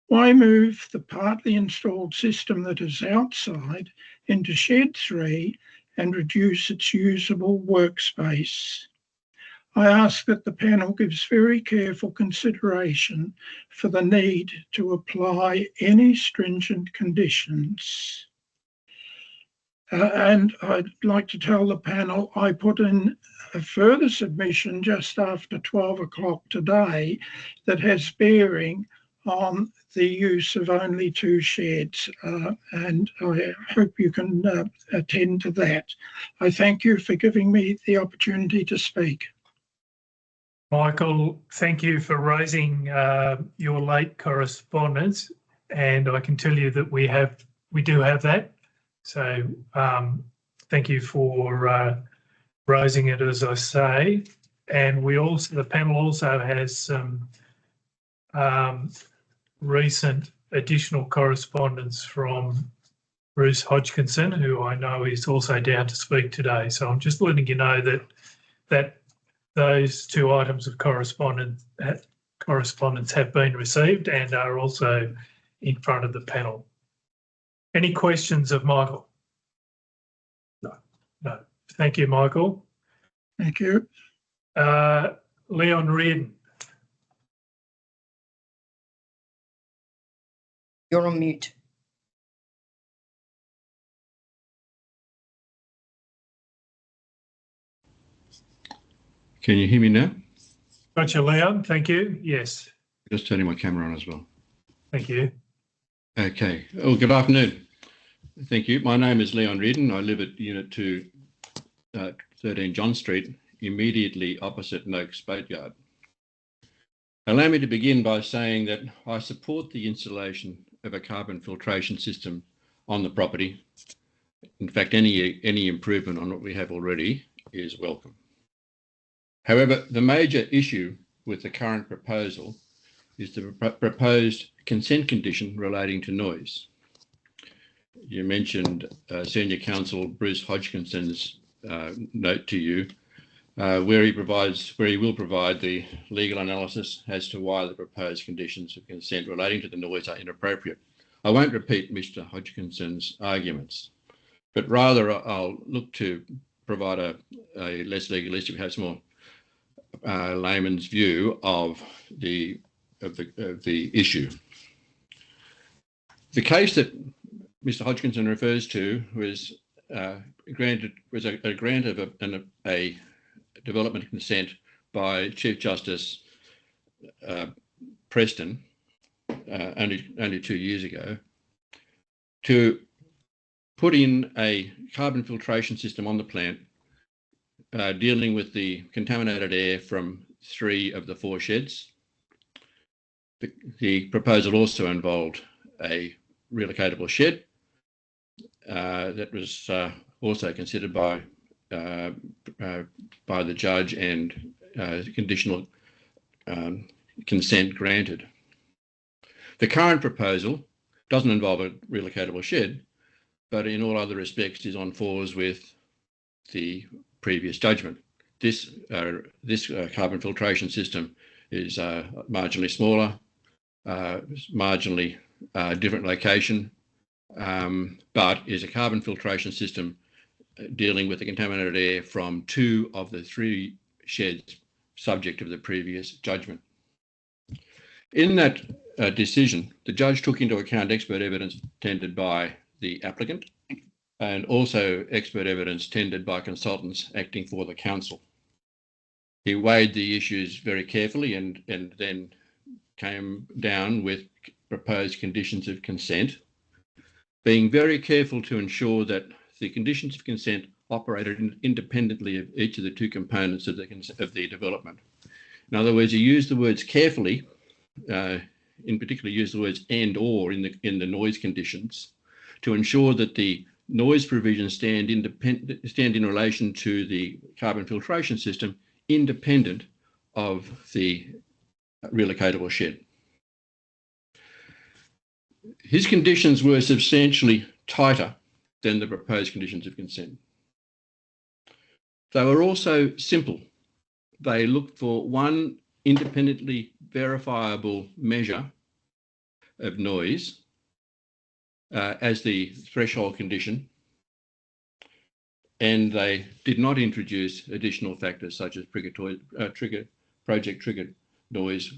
Speaker 17: Why move the partly installed system that is outside into shed 3 and reduce its usable workspace? I ask that the panel gives very careful consideration for the need to apply any stringent conditions. And I'd like to tell the panel I put in a further submission just after 12 o'clock today that has bearing on the use of only 2 sheds, and I hope you can attend to that. I thank you for giving me the opportunity to speak.
Speaker 1: Michael, thank you for raising your late correspondence, and I can tell you that we do have that. So thank you for raising it, as I say. And the panel also has some recent additional correspondence from Bruce Hodgkinson, who I know is also down to speak today. So I'm just letting you know that those 2 items of correspondence have been received and are also in front of the panel. Any questions of Michael? No. Thank you, Michael.
Speaker 17: Thank you.
Speaker 1: Leon Reardon.
Speaker 2: You're on mute.
Speaker 18: Can you hear me now?
Speaker 1: Gotcha, Leon. Thank you. Yes.
Speaker 18: Just turning my camera on as well.
Speaker 1: Thank you.
Speaker 18: Okay. Well, good afternoon. Thank you. My name is Leon Reardon. I live at Unit 2, 13 John Street, immediately opposite Noakes Boatyard. Allow me to begin by saying that I support the installation of a carbon filtration system on the property. In fact, any improvement on what we have already is welcome. However, the major issue with the current proposal is the proposed consent condition relating to noise. You mentioned Senior Counsel Bruce Hodgkinson's note to you, where he will provide the legal analysis as to why the proposed conditions of consent relating to the noise are inappropriate. I won't repeat Mr. Hodgkinson's arguments, but rather I'll look to provide a less legalistic, perhaps more layman's view of the issue. The case that Mr. Hodgkinson refers to was a grant of a development consent by Chief Justice Preston only 2 years ago to put in a carbon filtration system on the plant dealing with the contaminated air from 3 of the 4 sheds. The proposal also involved a relocatable shed that was also considered by the judge and conditional consent granted. The current proposal doesn't involve a relocatable shed, but in all other respects is on fours with the previous judgment. This carbon filtration system is marginally smaller, marginally different location, but is a carbon filtration system dealing with the contaminated air from 2 of the 3 sheds subject of the previous judgment. In that decision, the judge took into account expert evidence tendered by the applicant and also expert evidence tendered by consultants acting for the council. He weighed the issues very carefully and then came down with proposed conditions of consent, being very careful to ensure that the conditions of consent operated independently of each of the 2 components of the development. In other words, he used the words carefully, in particular used the words and or in the noise conditions to ensure that the noise provisions stand in relation to the carbon filtration system independent of the relocatable shed. His conditions were substantially tighter than the proposed conditions of consent. They were also simple. They looked for one independently verifiable measure of noise as the threshold condition, and they did not introduce additional factors such as project triggered noise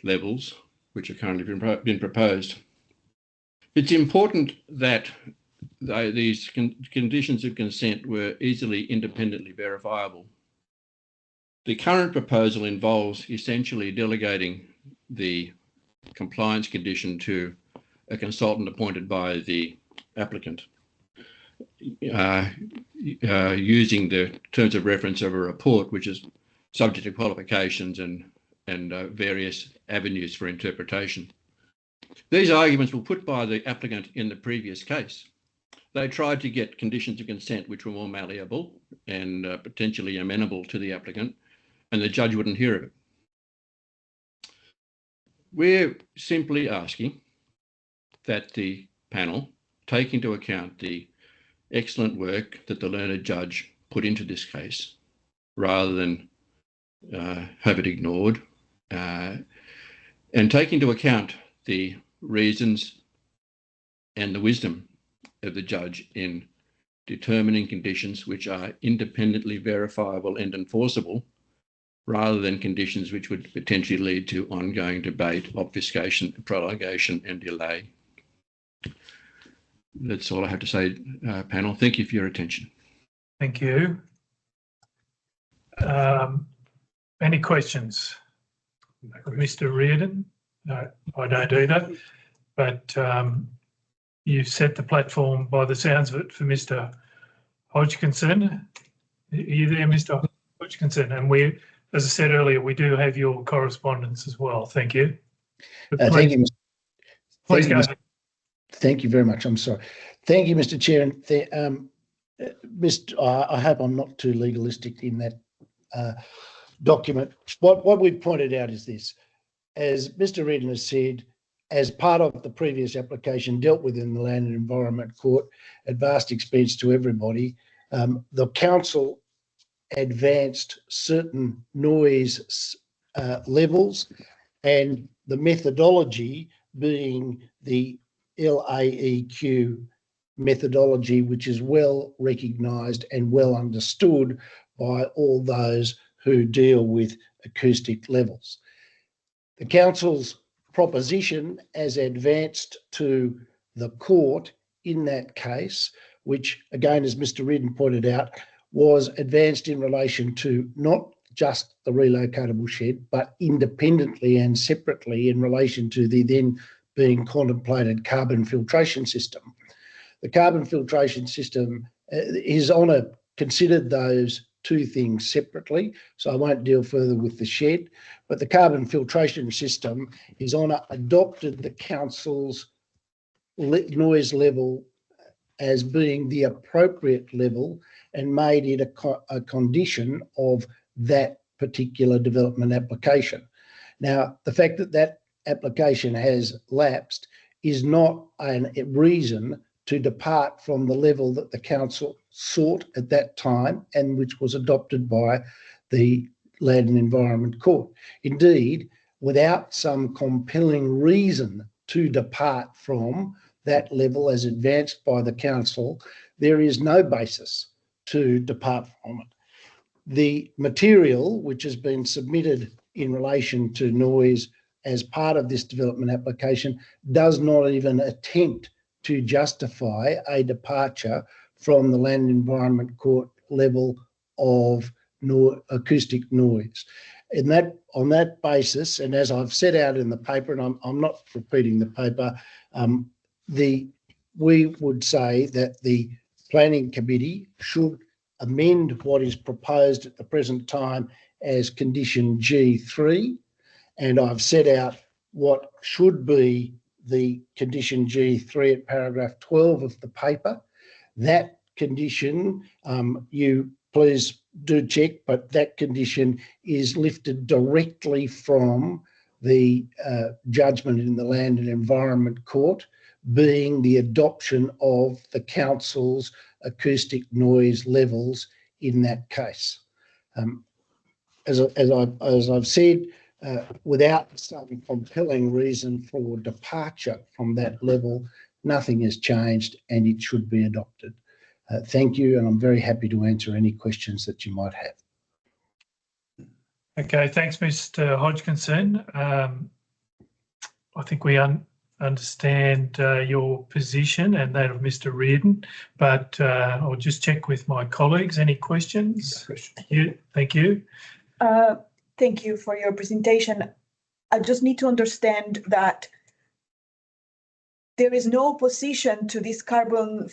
Speaker 18: levels, which are currently been proposed. It's important that these conditions of consent were easily independently verifiable. The current proposal involves essentially delegating the compliance condition to a consultant appointed by the applicant, using the terms of reference of a report which is subject to qualifications and various avenues for interpretation. These arguments were put by the applicant in the previous case. They tried to get conditions of consent which were more malleable and potentially amenable to the applicant, and the judge wouldn't hear of it. We're simply asking that the panel take into account the excellent work that the learned judge put into this case, rather than have it ignored, and take into account the reasons and the wisdom of the judge in determining conditions which are independently verifiable and enforceable, rather than conditions which would potentially lead to ongoing debate, obfuscation, prolongation and delay. That's all I have to say, panel. Thank you for your attention.
Speaker 1: Thank you. Any questions? Mr. Reardon? No, I don't either. But you've set the platform by the sounds of it for Mr. Hodgkinson. Are you there, Mr. Hodgkinson? And we, as I said earlier, we do have your correspondence as well. Thank you.
Speaker 19: Thank you,
Speaker 1: Please go ahead.
Speaker 19: Thank you very much. I'm sorry. Thank you, Mr. Chair. And I hope I'm not too legalistic in that document. What we've pointed out is this. As Mr. Reardon has said, as part of the previous application dealt with in the Land and Environment Court at vast expense to everybody, The council advanced certain noise levels, and the methodology being the LAEQ methodology, which is well recognised and well understood by all those who deal with acoustic levels. The council's proposition as advanced to the court in that case, which again, as Mr. Reardon pointed out, was advanced in relation to not just the relocatable shed, but independently and separately in relation to the then being contemplated carbon filtration system. The carbon filtration system is considered those two things separately, so I won't deal further with the shed, but the carbon filtration system is adopted the council's noise level as being the appropriate level and made it a condition of that particular development application. Now, the fact that that application has lapsed is not a reason to depart from the level that the council sought at that time and which was adopted by the Land and Environment Court. Indeed, without some compelling reason to depart from that level as advanced by the council, there is no basis to depart from it. The material which has been submitted in relation to noise as part of this development application does not even attempt to justify a departure from the Land and Environment Court level of acoustic noise. On that basis, and as I've set out in the paper, and I'm not repeating the paper, we would say that the Planning Committee should amend what is proposed at the present time as condition G3, and I've set out what should be the condition G3 at paragraph 12 of the paper. That condition, you please do check, but that condition is lifted directly from the judgment in the Land and Environment Court, being the adoption of the council's acoustic noise levels in that case. As I've said, without some compelling reason for departure from that level, nothing has changed and it should be adopted. Thank you, and I'm very happy to answer any questions that you might have.
Speaker 1: Okay, thanks, Mr. Hodgkinson. I think we understand your position and that of Mr. Reardon, but I'll just check with my colleagues. Any questions? Thank you.
Speaker 9: Thank you for your presentation. I just need to understand that there is no opposition to this carbon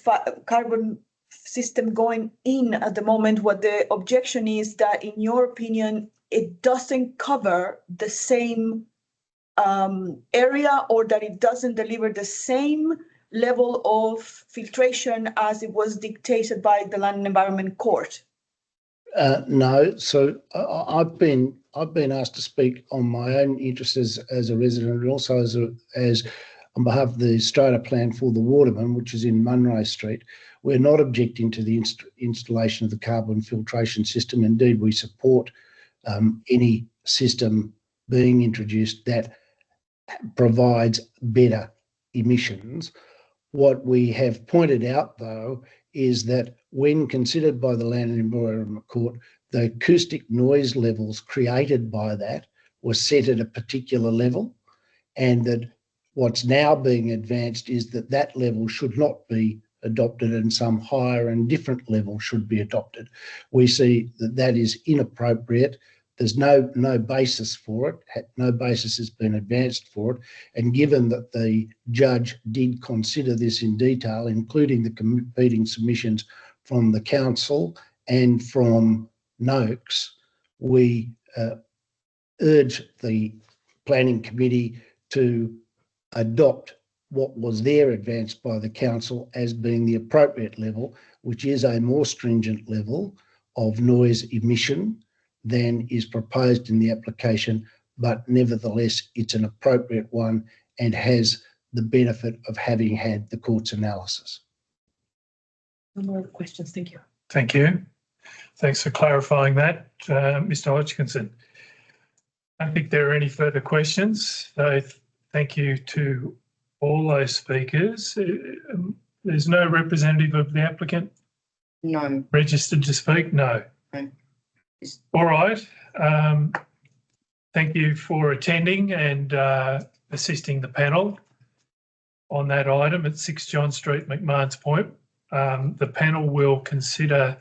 Speaker 9: system going in at the moment. What the objection is that, in your opinion, it doesn't cover the same area, or that it doesn't deliver the same level of filtration as it was dictated by the Land and Environment Court.
Speaker 19: No, so I've been asked to speak on my own interests as a resident, and also as on behalf of the strata plan for the Waterman, which is in Munro Street. We're not objecting to the installation of the carbon filtration system. Indeed, we support any system being introduced that provides better emissions. What we have pointed out, though, is that when considered by the Land and Environment Court, the acoustic noise levels created by that were set at a particular level, and that what's now being advanced is that that level should not be adopted and some higher and different level should be adopted. We see that that is inappropriate. There's no basis for it. No basis has been advanced for it. And given that the judge did consider this in detail, including the competing submissions from the council and from Noakes, we urge the Planning Committee to adopt what was there advanced by the council as being the appropriate level, which is a more stringent level of noise emission than is proposed in the application, but nevertheless it's an appropriate one and has the benefit of having had the court's analysis.
Speaker 9: No more questions, thank you.
Speaker 1: Thank you. Thanks for clarifying that, Mr. Hodgkinson. I don't think there are any further questions. So thank you to all those speakers. There's no representative of the applicant?
Speaker 2: No.
Speaker 1: Registered to speak? No.
Speaker 2: No.
Speaker 1: All right. Thank you for attending and assisting the panel on that item at 6 John Street, McMahon's Point. The panel will consider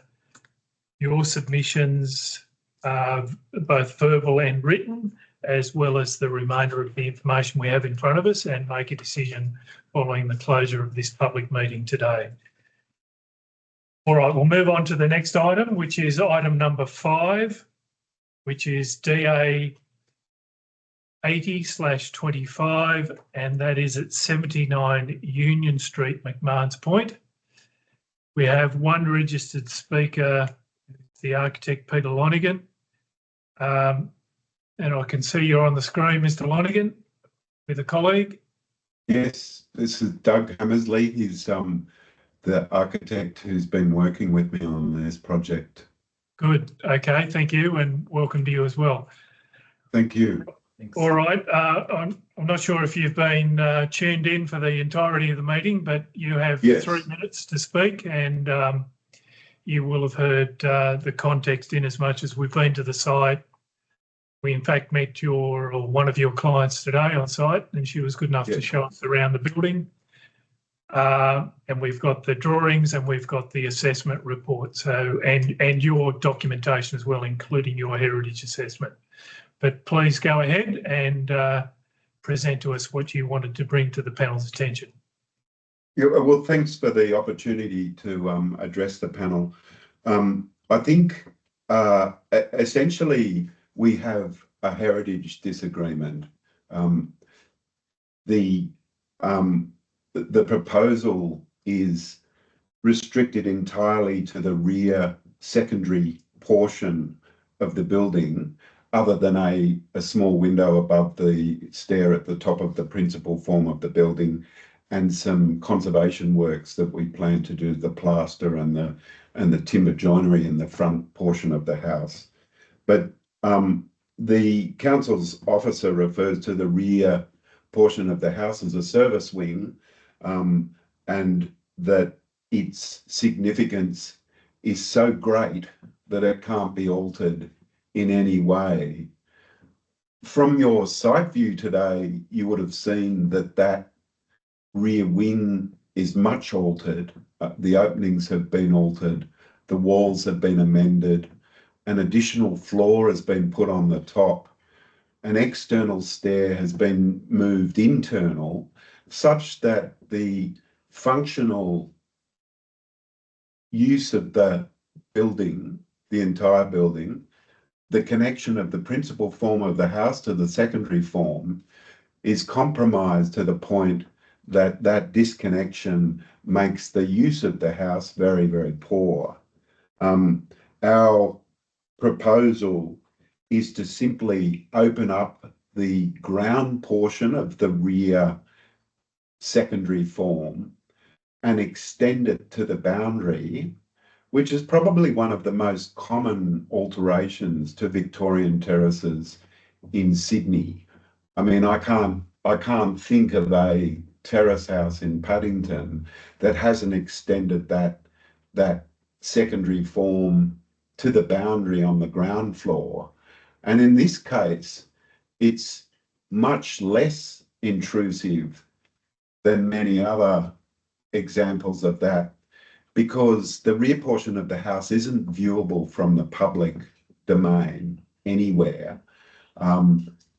Speaker 1: your submissions, both verbal and written, as well as the remainder of the information we have in front of us, and make a decision following the closure of this public meeting today. All right, we'll move on to the next item, which is item number 5, which is DA 80/25, and that is at 79 Union Street, McMahon's Point. We have one registered speaker, the architect Peter Lonergan. And I can see you're on the screen, Mr. Lonergan, with a colleague.
Speaker 20: Yes, this is Doug Hammersley. He's the architect who's been working with me on this project.
Speaker 1: Good. Okay, thank you, and welcome to you as well.
Speaker 20: Thank you.
Speaker 1: Thanks. All right. I'm not sure if you've been tuned in for the entirety of the meeting, but you have 3 minutes to speak, and you will have heard the context in as much as we've been to the site. We in fact met one of your clients today on site, and she was good enough to show us around the building. And we've got the drawings and we've got the assessment report. So and your documentation as well, including your heritage assessment. But please go ahead and present to us what you wanted to bring to the panel's attention.
Speaker 20: Yeah, well, thanks for the opportunity to address the panel. I think essentially we have a heritage disagreement. The proposal is restricted entirely to the rear secondary portion of the building, other than a small window above the stair at the top of the principal form of the building, and some conservation works that we plan to do, the plaster and the timber joinery in the front portion of the house. But the council's officer refers to the rear portion of the house as a service wing, and that its significance is so great that it can't be altered in any way. From your site view today, you would have seen that rear wing is much altered. The openings have been altered, the walls have been amended, an additional floor has been put on the top, an external stair has been moved internal, such that the functional use of the building, the entire building, the connection of the principal form of the house to the secondary form is compromised to the point that that disconnection makes the use of the house very, very poor. Our proposal is to simply open up the ground portion of the rear secondary form and extend it to the boundary, which is probably one of the most common alterations to Victorian terraces in Sydney. I mean, I can't think of a terrace house in Paddington that hasn't extended that secondary form to the boundary on the ground floor. And in this case, it's much less intrusive than many other examples of that, because the rear portion of the house isn't viewable from the public domain anywhere.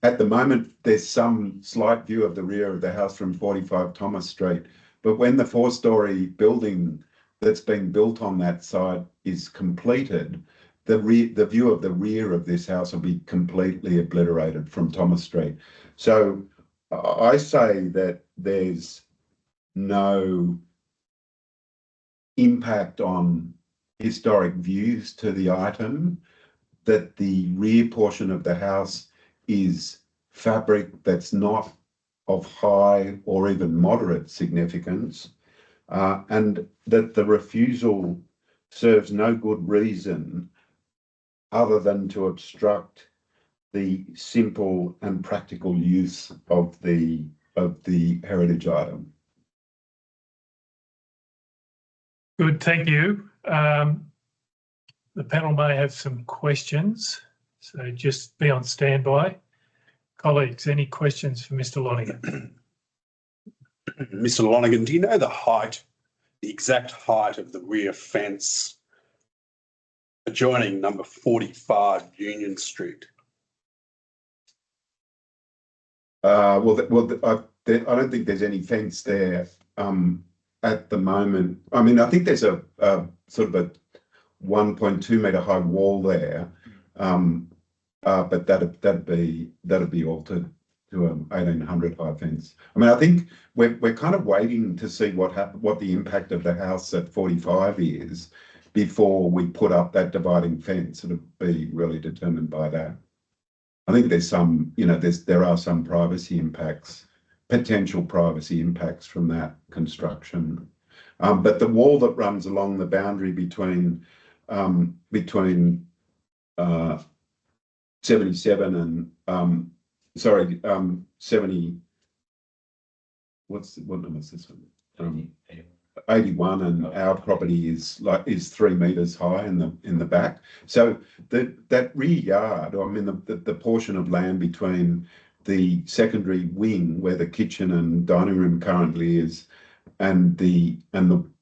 Speaker 20: At the moment, there's some slight view of the rear of the house from 45 Thomas Street, but when the 4-storey building that's being built on that site is completed, the view of the rear of this house will be completely obliterated from Thomas Street. So I say that there's no impact on historic views to the item, that the rear portion of the house is fabric that's not of high or even moderate significance, and that the refusal serves no good reason other than to obstruct the simple and practical use of the heritage item.
Speaker 1: Good, thank you. The panel may have some questions, so just be on standby. Colleagues, any questions for Mr. Lonigan?
Speaker 8: Mr. Lonigan, do you know the exact height of the rear fence adjoining number 45 Union Street?
Speaker 20: I don't think there's any fence there at the moment. I mean, I think there's a sort of a 1.2 metre high wall there, but that'd be altered to an 1800 high fence. I mean, I think we're kind of waiting to see what the impact of the house at 45 is before we put up that dividing fence. It'll be really determined by that. I think there's some, there are some privacy impacts, potential privacy impacts from that construction. But the wall that runs along the boundary between 77 and 70. What number is this one? 81, and our property is 3 metres high in the back. So that rear yard, I mean the portion of land between the secondary wing where the kitchen and dining room currently is, and the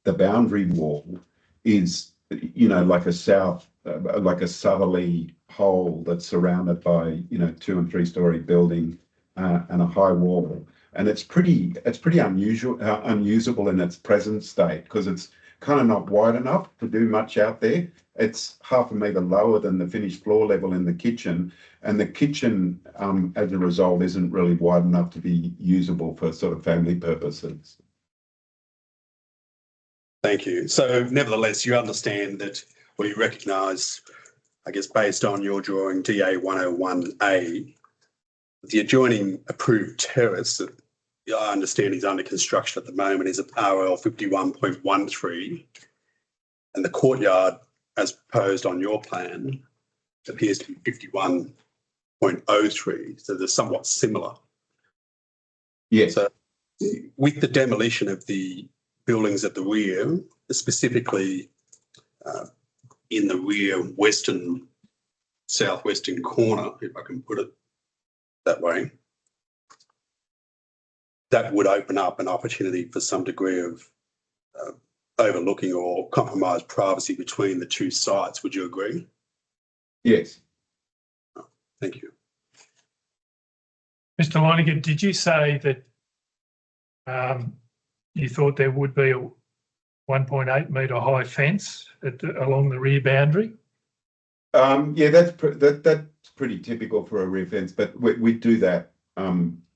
Speaker 20: boundary wall is, like a southerly hole that's surrounded by 2 and 3 story building and a high wall. And it's pretty unusual, unusable in its present state, because it's kind of not wide enough to do much out there. It's 0.5 metre lower than the finished floor level in the kitchen, and the kitchen, as a result, isn't really wide enough to be usable for sort of family purposes.
Speaker 8: Thank you. So nevertheless, you understand that, or you recognise, I guess, based on your drawing DA 101A, the adjoining approved terrace that I understand is under construction at the moment is a RL 51.13, and the courtyard, as proposed on your plan, appears to be 51.03, so they're somewhat similar.
Speaker 20: Yes.
Speaker 8: So with the demolition of the buildings at the rear, specifically in the rear southwestern corner, if I can put it that way, that would open up an opportunity for some degree of overlooking or compromised privacy between the two sites. Would you agree?
Speaker 20: Yes.
Speaker 8: Oh, thank you.
Speaker 1: Mr. Lonigan, did you say that you thought there would be a 1.8 metre high fence along the rear boundary?
Speaker 20: Yeah, that's pretty typical for a rear fence, but we do that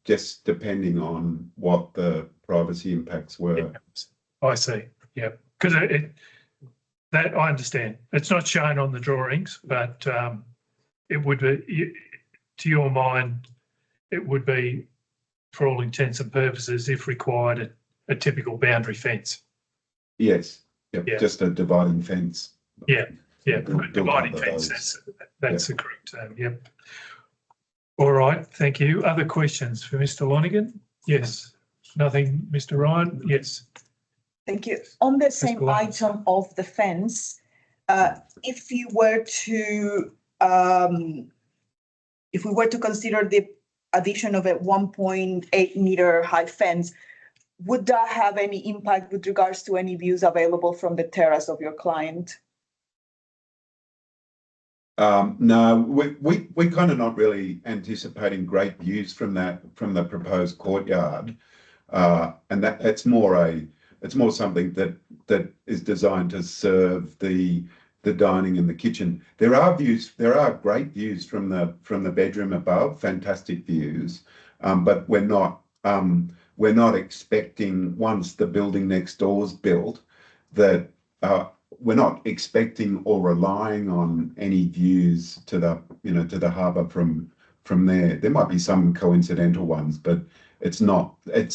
Speaker 20: just depending on what the privacy impacts were.
Speaker 1: Yeah, I see. Yeah, because that I understand. It's not shown on the drawings, but it would be, to your mind, it would be, for all intents and purposes, if required, a typical boundary fence.
Speaker 20: Yes. Yep. Yeah. Just a dividing fence.
Speaker 1: Yeah. Yeah. Dividing fence. That's the correct term. Yep. All right. Thank you. Other questions for Mr. Lonigan? Yes. Nothing, Mr. Ryan? Yes.
Speaker 9: Thank you. On the same item of the fence, if we were to consider the addition of a 1.8 metre high fence, would that have any impact with regards to any views available from the terrace of your client?
Speaker 20: No, we're kind of not really anticipating great views from the proposed courtyard, and that it's more something that is designed to serve the dining and the kitchen. There are great views from the bedroom above, fantastic views, but we're not expecting, once the building next door is built, that we're not expecting or relying on any views to the harbour from there. There might be some coincidental ones, but it's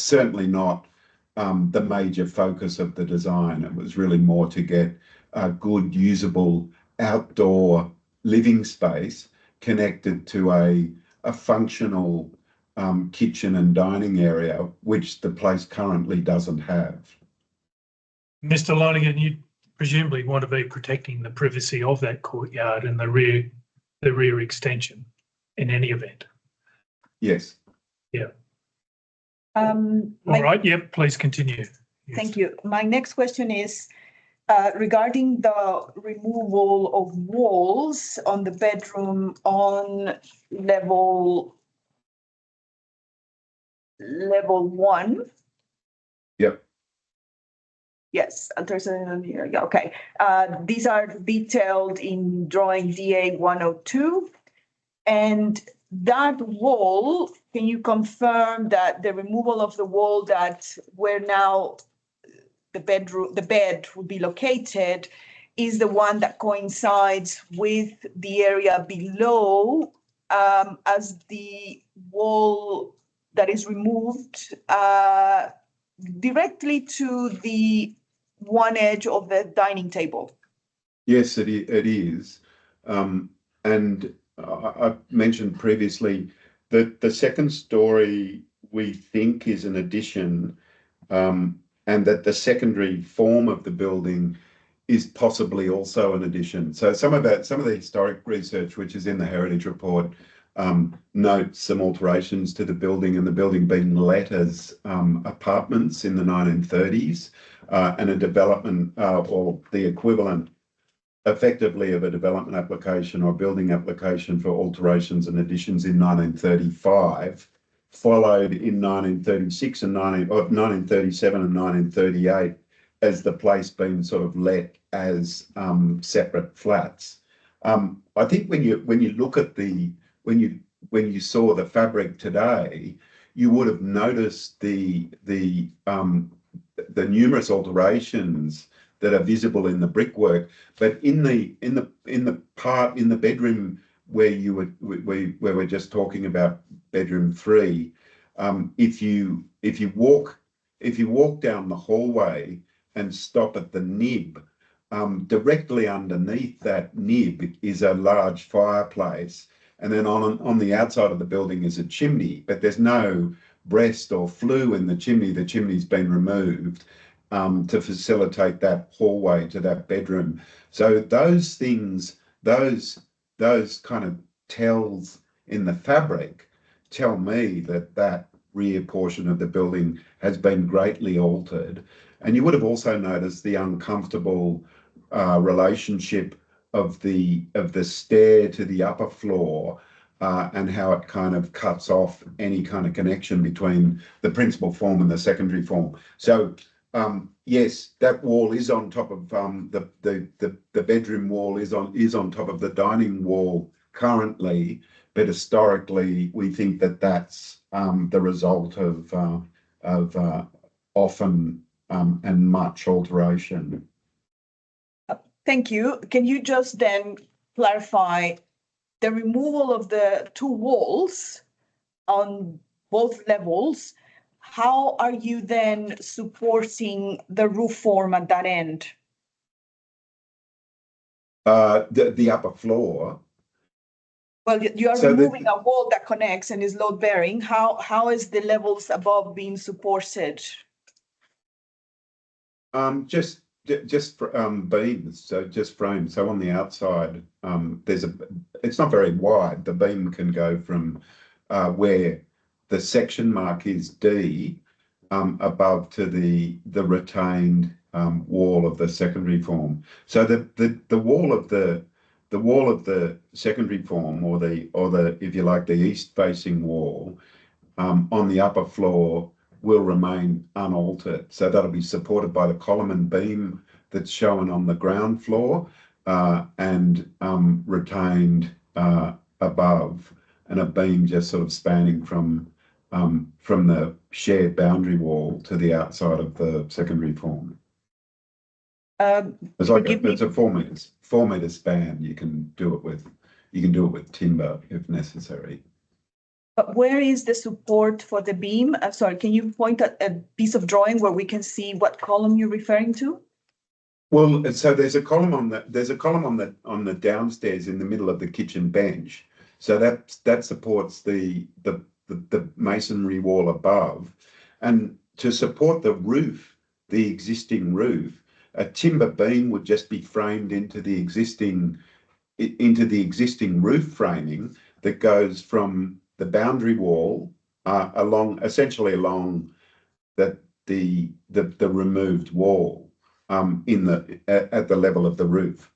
Speaker 20: certainly not the major focus of the design. It was really more to get good, usable outdoor living space connected to a functional kitchen and dining area, which the place currently doesn't have.
Speaker 1: Mr. Lonergan, you presumably want to be protecting the privacy of that courtyard and the rear extension in any event.
Speaker 20: Yes.
Speaker 1: Yeah.
Speaker 9: All
Speaker 1: right. Yep. Please continue.
Speaker 9: Thank you. My next question is regarding the removal of walls on the bedroom on level 1.
Speaker 20: Yep.
Speaker 9: Yes, there's a here. Yeah, okay. These are detailed in drawing DA 102. And that wall, can you confirm that the removal of the wall that where now the bed would be located is the one that coincides with the area below, as the wall that is removed directly to the one edge of the dining table?
Speaker 20: Yes, it is. And I mentioned previously that the second story we think is an addition, and that the secondary form of the building is possibly also an addition. So some of the historic research, which is in the Heritage Report, notes some alterations to the building, and the building being let as apartments in the 1930s, and a development or the equivalent effectively of a development application or building application for alterations and additions in 1935, followed in 1936 and 1937 and 1938 as the place being sort of let as separate flats. I think when you look at when you saw the fabric today, you would have noticed the numerous alterations that are visible in the brickwork, but in the bedroom where we're just talking about bedroom 3, if you walk down the hallway and stop at the nib, directly underneath that nib is a large fireplace, and then on the outside of the building is a chimney, but there's no breast or flue in the chimney. The chimney's been removed to facilitate that hallway to that bedroom. So those things, those kind of tells in the fabric tell me that rear portion of the building has been greatly altered. And you would have also noticed the uncomfortable relationship of the stair to the upper floor, and how it kind of cuts off any kind of connection between the principal form and the secondary form. So yes, that wall is on top of the bedroom wall is on top of the dining wall currently, but historically we think that that's the result of often and much alteration.
Speaker 9: Thank you. Can you just then clarify the removal of the 2 walls on both levels? How are you then supporting the roof form at that end?
Speaker 20: The upper floor.
Speaker 9: Well, you are removing a wall that connects and is load bearing. How is the levels above being supported?
Speaker 20: Just beams, so just frames. So on the outside, it's not very wide. The beam can go from where the section mark is D above to the retained wall of the secondary form. So the wall of the secondary form, or the if you like, the east facing wall on the upper floor will remain unaltered. So that'll be supported by the column and beam that's shown on the ground floor, and retained above, and a beam just sort of spanning from the shared boundary wall to the outside of the secondary form. It's a 4 meter span. You can do it with timber if necessary.
Speaker 9: But where is the support for the beam? Sorry, can you point at a piece of drawing where we can see what column you're referring to?
Speaker 20: Well, so there's a column on the downstairs in the middle of the kitchen bench. So that supports the masonry wall above, and to support the roof, the existing roof, a timber beam would just be framed into the existing roof framing that goes from the boundary wall essentially along the removed wall at the level of the roof.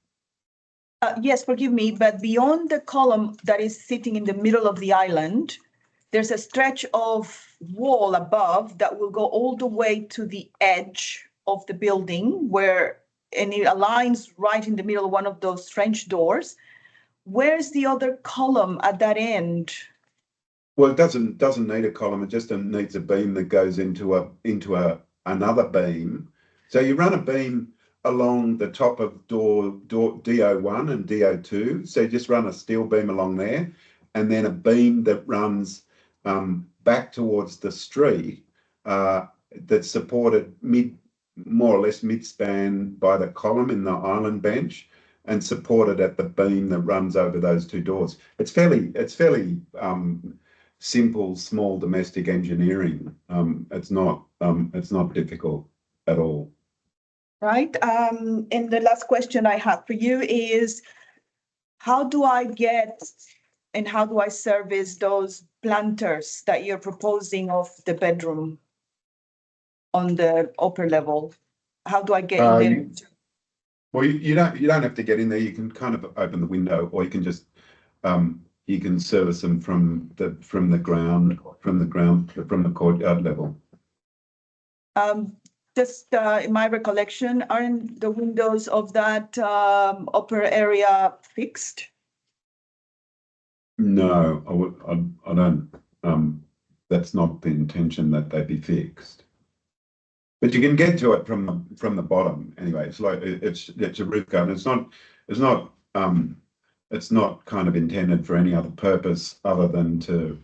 Speaker 9: Yes, forgive me, but beyond the column that is sitting in the middle of the island, there's a stretch of wall above that will go all the way to the edge of the building and it aligns right in the middle of one of those French doors. Where's the other column at that end?
Speaker 20: Well, it doesn't need a column. It just needs a beam that goes into another beam. So you run a beam along the top of door DO1 and DO2. So you just run a steel beam along there, and then a beam that runs back towards the street that's supported more or less mid-span by the column in the island bench, and supported at the beam that runs over those two doors. It's fairly simple, small domestic engineering. It's not difficult at all.
Speaker 9: Right. And the last question I have for you is, how do I get and how do I service those planters that you're proposing of the bedroom on the upper level? How do I get in there?
Speaker 20: Well, you don't have to get in there. You can kind of open the window, or you can just you can service them from the courtyard level.
Speaker 9: Just in my recollection, aren't the windows of that upper area fixed?
Speaker 20: No, I don't. That's not the intention that they be fixed. But you can get to it from the bottom anyway. It's like it's a roof garden. It's not kind of intended for any other purpose other than for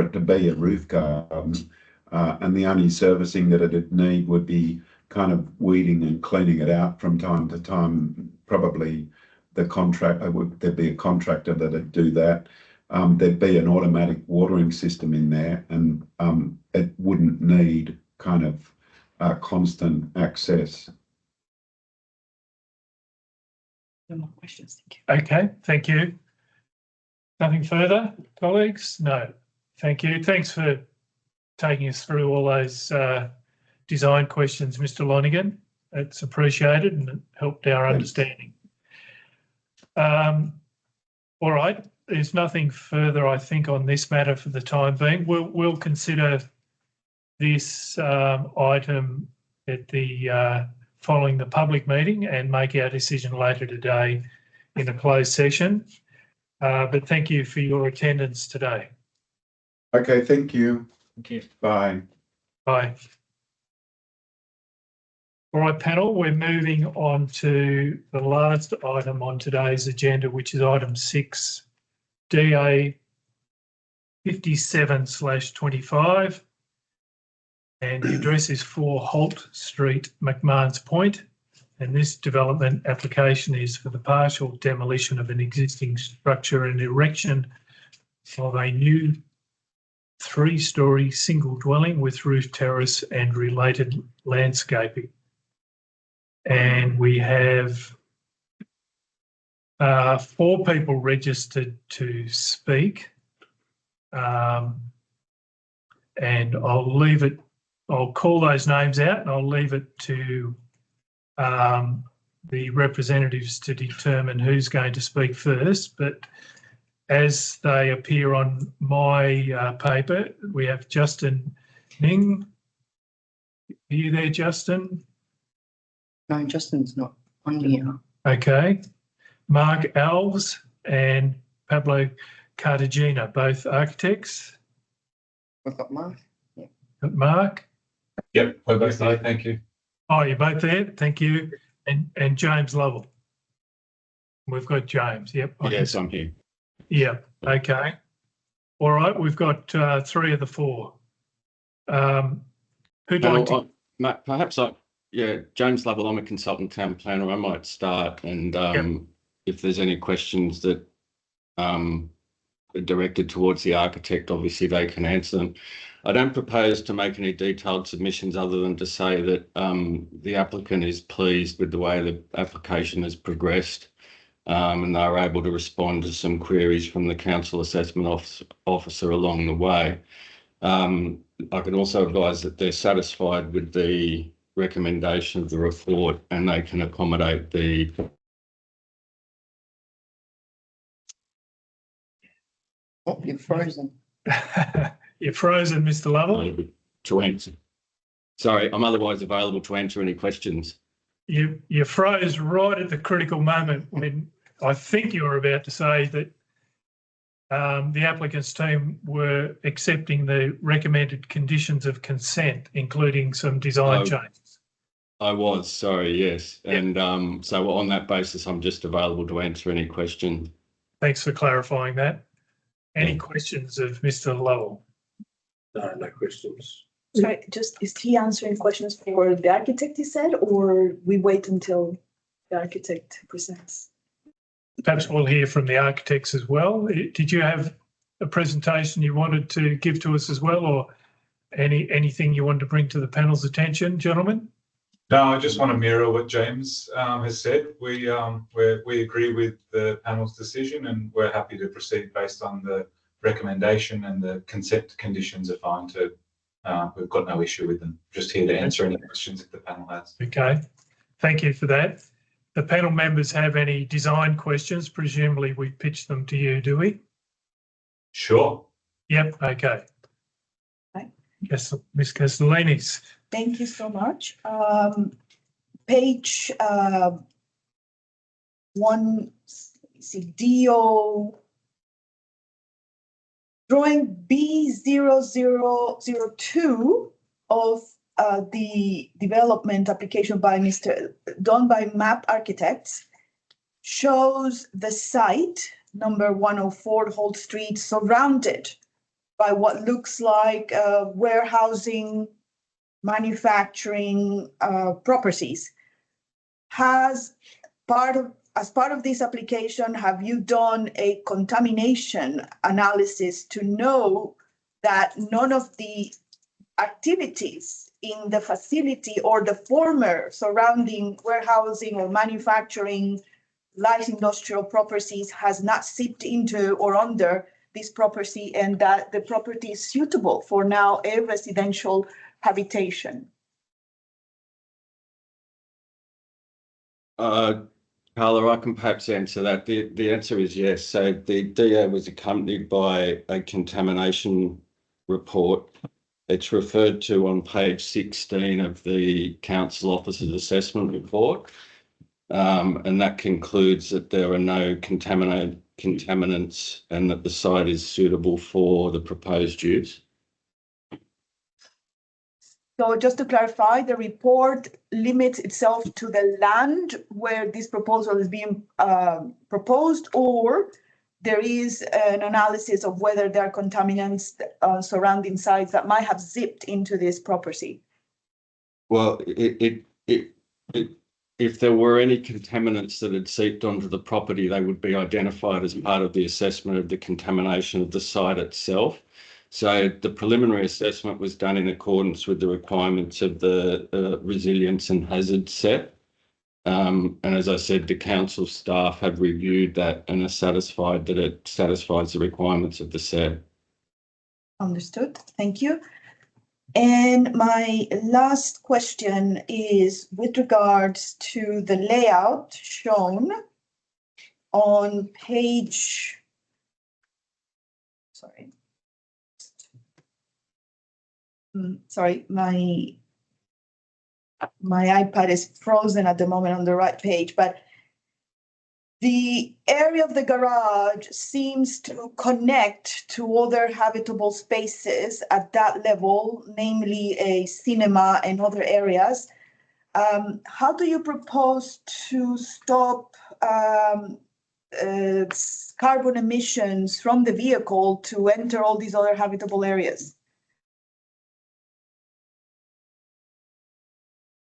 Speaker 20: it to be a roof garden. And the only servicing that it'd need would be kind of weeding and cleaning it out from time to time. Probably there'd be a contractor that'd do that. There'd be an automatic watering system in there, and it wouldn't need kind of constant access.
Speaker 9: No more questions. Thank you.
Speaker 1: Okay, thank you. Nothing further, colleagues? No. Thank you. Thanks for taking us through all those design questions, Mr. Lonigan. It's appreciated and it helped our understanding. All right, there's nothing further, I think, on this matter for the time being. We'll consider this item at the following the public meeting and make our decision later today in a closed session. But thank you for your attendance today.
Speaker 20: Okay, thank you.
Speaker 10: Thank you.
Speaker 20: Bye.
Speaker 1: Bye. All right, panel, we're moving on to the last item on today's agenda, which is item 6, DA 57/25. And the address is 4 Holt Street, McMahon's Point. And this development application is for the partial demolition of an existing structure and erection of a new 3-storey single dwelling with roof terrace and related landscaping. And we have 4 people registered to speak. And I'll call those names out and I'll leave it to the representatives to determine who's going to speak first. But as they appear on my paper, we have Justin Ning. Are you there, Justin?
Speaker 2: No, Justin's not on here.
Speaker 1: Okay. Mark Alves and Pablo Cartagena, both architects.
Speaker 2: We've got Mark. Yeah.
Speaker 1: Mark?
Speaker 10: Yep, we're both there, thank you.
Speaker 1: Oh, you're both there, thank you. And James Lovell. We've got James, yep.
Speaker 18: Yes, I'm here.
Speaker 1: Yep, okay. All right, we've got 3 of the 4. Who'd like to...
Speaker 18: Matt, perhaps Yeah, James Lovell, I'm a consultant town planner. I might start, and if there's any questions that are directed towards the architect, obviously they can answer them. I don't propose to make any detailed submissions other than to say that the applicant is pleased with the way the application has progressed, and they were able to respond to some queries from the council assessment officer along the way. I can also advise that they're satisfied with the recommendation of the report and they can accommodate the.
Speaker 2: Oh, you're frozen.
Speaker 1: You're frozen, Mr. Lovell.
Speaker 18: To answer. Sorry, I'm otherwise available to answer any questions.
Speaker 1: You froze right at the critical moment when I think you were about to say that the applicant's team were accepting the recommended conditions of consent, including some design changes.
Speaker 18: I was, sorry, yes. And so on that basis, I'm just available to answer any questions.
Speaker 1: Thanks for clarifying that. Any questions of Mr. Lovell?
Speaker 5: No, no questions.
Speaker 9: Sorry, just is he answering questions for the architect, he said, or we wait until the architect presents?
Speaker 1: Perhaps we'll hear from the architects as well. Did you have a presentation you wanted to give to us as well, or anything you wanted to bring to the panel's attention, gentlemen?
Speaker 21: No, I just want to mirror what James has said. We agree with the panel's decision and we're happy to proceed based on the recommendation, and the consent conditions are fine too. We've got no issue with them. Just here to answer any questions if the panel has.
Speaker 1: Okay, thank you for that. The panel members have any design questions? Presumably we pitch them to you, do we?
Speaker 21: Sure.
Speaker 1: Yep, okay.
Speaker 9: Right.
Speaker 1: Yes, Ms. Castellinis.
Speaker 9: Thank you so much. Page one, see, DO drawing B0002 of the development application by done by MAP Architects shows the site, number 104 Holt Street, surrounded by what looks like warehousing, manufacturing properties. As part of this application, have you done a contamination analysis to know that none of the activities in the facility or the former surrounding warehousing or manufacturing light industrial properties has not seeped into or under this property, and that the property is suitable for now a residential habitation?
Speaker 18: Carla, I can perhaps answer that. The answer is yes. So the DA was accompanied by a contamination report. It's referred to on page 16 of the council officer's assessment report. And that concludes that there are no contaminants and that the site is suitable for the proposed use.
Speaker 9: So just to clarify, the report limits itself to the land where this proposal is being proposed, or there is an analysis of whether there are contaminants surrounding sites that might have zipped into this property?
Speaker 18: Well, if there were any contaminants that had seeped onto the property, they would be identified as part of the assessment of the contamination of the site itself. So the preliminary assessment was done in accordance with the requirements of the resilience and hazard set. And as I said, the council staff have reviewed that and are satisfied that it satisfies the requirements of the set.
Speaker 9: Understood. Thank you. And my last question is with regards to the layout shown on page, sorry, my iPad is frozen at the moment on the right page, but the area of the garage seems to connect to other habitable spaces at that level, namely a cinema and other areas. How do you propose to stop carbon emissions from the vehicle to enter all these other habitable areas?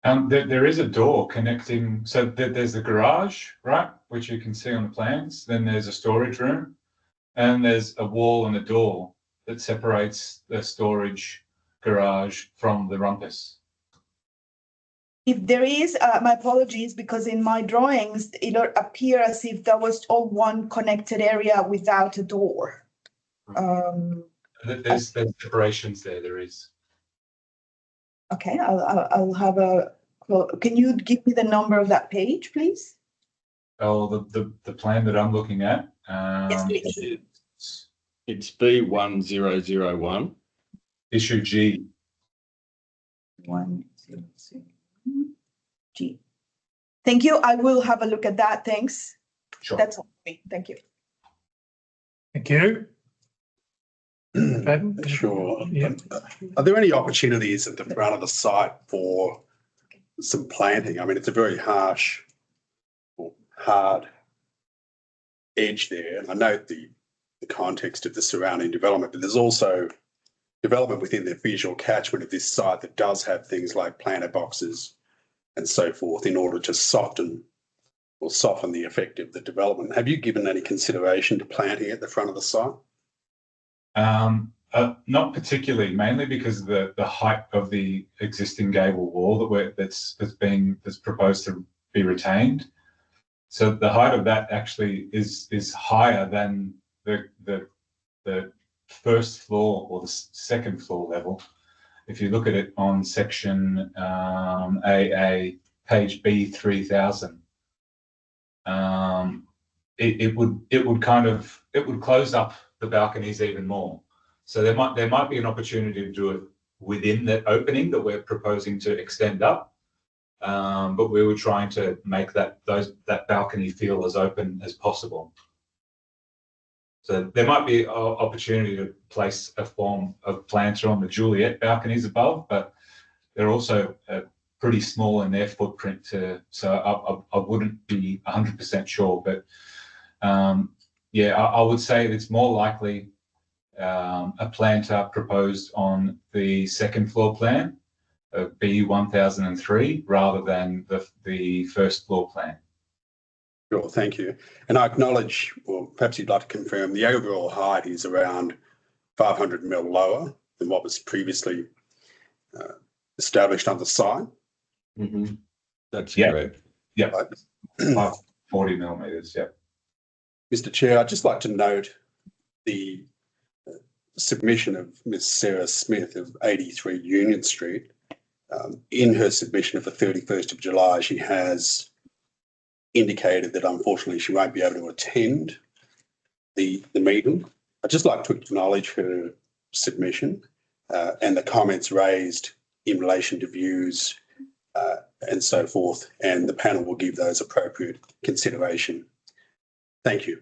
Speaker 21: There is a door connecting, so there's the garage, right, which you can see on the plans. Then there's a storage room, and there's a wall and a door that separates the storage garage from the rumpus.
Speaker 9: If there is, my apologies, because in my drawings, it appear as if that was all one connected area without a door.
Speaker 21: There's separations there, there is.
Speaker 9: Okay, I'll have a, can you give me the number of that page, please?
Speaker 21: Oh, the plan that I'm looking at.
Speaker 9: Yes, please.
Speaker 18: It's B1001.
Speaker 21: Issue G.
Speaker 9: 100 G. Thank you. I will have a look at that. Thanks.
Speaker 21: Sure.
Speaker 9: That's all for me. Thank you.
Speaker 1: Thank you.
Speaker 8: Sure.
Speaker 1: Yeah.
Speaker 8: Are there any opportunities at the front of the site for some planting? I mean, it's a very harsh or hard edge there. And I note the context of the surrounding development, but there's also development within the visual catchment of this site that does have things like planter boxes and so forth in order to soften the effect of the development. Have you given any consideration to planting at the front of the site?
Speaker 21: Not particularly, mainly because the height of the existing gable wall that's proposed to be retained. So the height of that actually is higher than the first floor or the second floor level. If you look at it on section AA, page B3000, it would close up the balconies even more. So there might be an opportunity to do it within that opening that we're proposing to extend up, but we were trying to make that balcony feel as open as possible. So there might be an opportunity to place a form of planter on the Juliet balconies above, but they're also pretty small in their footprint. So I wouldn't be 100% sure, but yeah, I would say it's more likely a planter proposed on the second floor plan of B1003 rather than the first floor plan.
Speaker 8: Sure, thank you. And I acknowledge, or perhaps you'd like to confirm, the overall height is around 500 mil lower than what was previously established on the site.
Speaker 18: Mm-hmm. That's correct.
Speaker 21: Yeah, 40 millimetres, yeah.
Speaker 8: Mr. Chair, I'd just like to note the submission of Ms. Sarah Smith of 83 Union Street. In her submission of the 31st of July, she has indicated that unfortunately she won't be able to attend the meeting. I'd just like to acknowledge her submission and the comments raised in relation to views and so forth, and the panel will give those appropriate consideration. Thank you.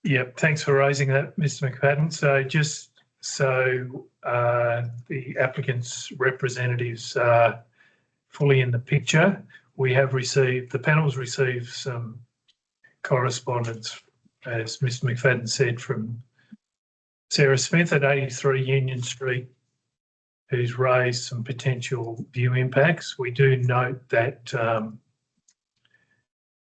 Speaker 1: Yep, thanks for raising that, Mr. McFadden. So just so the applicant's representatives are fully in the picture, the panel's received some correspondence, as Mr. McFadden said, from Sarah Smith at 83 Union Street, who's raised some potential view impacts. We do note that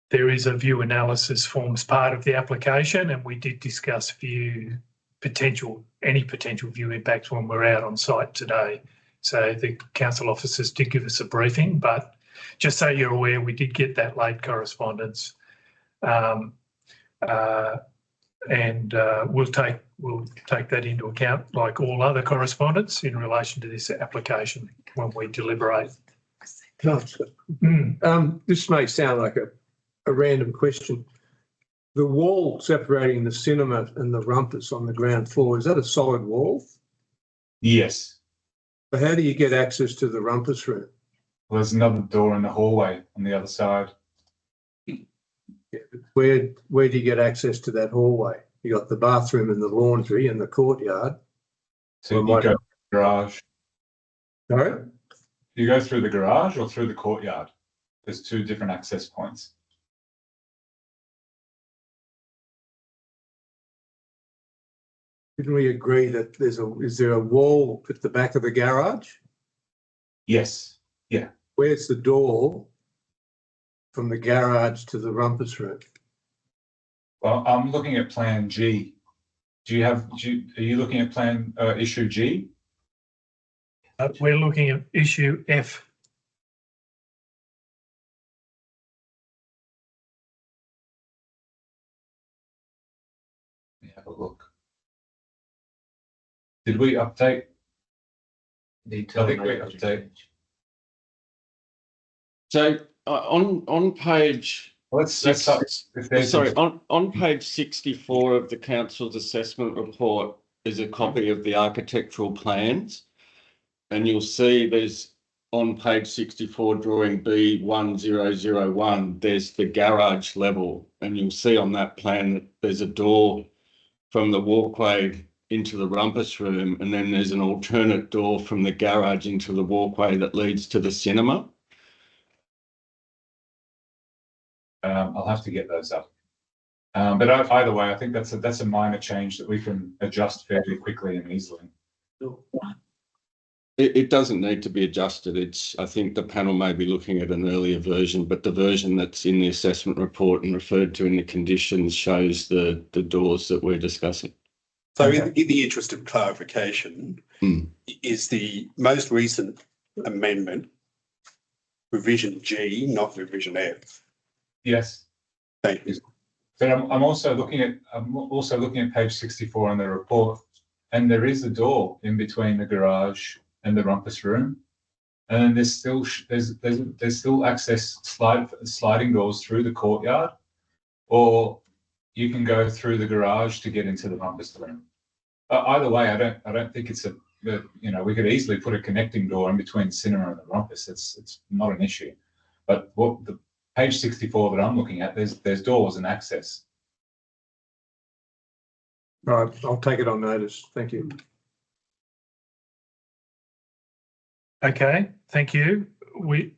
Speaker 1: there is a view analysis forms part of the application, and we did discuss any potential view impacts when we're out on site today. So the council officers did give us a briefing, but just so you're aware, we did get that late correspondence, and we'll take that into account, like all other correspondence in relation to this application when we deliberate.
Speaker 5: This may sound like a random question. The wall separating the cinema and the rumpus on the ground floor, is that a solid wall?
Speaker 21: Yes.
Speaker 5: So how do you get access to the rumpus room?
Speaker 21: Well, there's another door in the hallway on the other side.
Speaker 5: Yeah, where do you get access to that hallway? You got the bathroom and the laundry and the courtyard.
Speaker 21: So you go through the garage.
Speaker 5: Sorry?
Speaker 21: You go through the garage or through the courtyard? There's two different access points.
Speaker 5: Didn't we agree that is there a wall at the back of the garage?
Speaker 21: Yes. Yeah.
Speaker 5: Where's the door from the garage to the rumpus room?
Speaker 21: Well, I'm looking at Plan G. Are you looking at Plan Issue G?
Speaker 1: We're looking at Issue F.
Speaker 21: Let me have a look. Did we update? I think we update.
Speaker 18: So on page. On page 64 of the council's assessment report is a copy of the architectural plans, and you'll see there's on page 64 drawing B1001 there's the garage level, and you'll see on that plan that there's a door from the walkway into the rumpus room, and then there's an alternate door from the garage into the walkway that leads to the cinema.
Speaker 21: I'll have to get those up. But either way, I think that's a minor change that we can adjust fairly quickly and easily.
Speaker 18: It doesn't need to be adjusted. I think the panel may be looking at an earlier version, but the version that's in the assessment report and referred to in the conditions shows the doors that we're discussing.
Speaker 8: So in the interest of clarification, is the most recent amendment revision G, not revision F?
Speaker 21: Yes.
Speaker 8: Thank you.
Speaker 21: But I'm also looking at page 64 in the report, and there is a door in between the garage and the rumpus room, and then there's still access sliding doors through the courtyard, or you can go through the garage to get into the rumpus room. Either way, I don't think it's we could easily put a connecting door in between cinema and the rumpus. It's not an issue. But what the page 64 that I'm looking at, there's doors and access.
Speaker 5: Right, I'll take it on notice. Thank you.
Speaker 1: Okay, thank you. We'll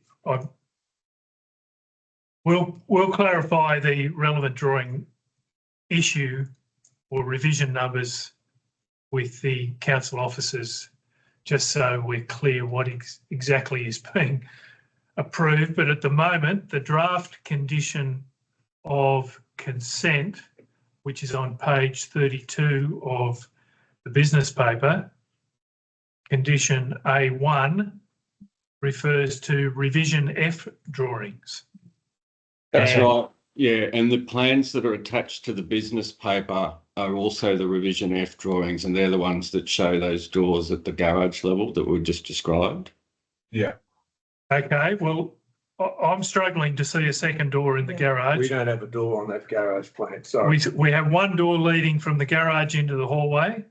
Speaker 1: clarify the relevant drawing issue or revision numbers with the council officers, just so we're clear what exactly is being approved. But at the moment, the draft condition of consent, which is on page 32 of the business paper, condition A1 refers to revision F drawings.
Speaker 18: That's right. Yeah, and the plans that are attached to the business paper are also the revision F drawings, and they're the ones that show those doors at the garage level that were just described.
Speaker 21: Yeah.
Speaker 1: Okay, well, I'm struggling to see a second door in the garage.
Speaker 5: We don't have a door on that garage plan, sorry.
Speaker 1: We have one door leading from the garage into the hallway,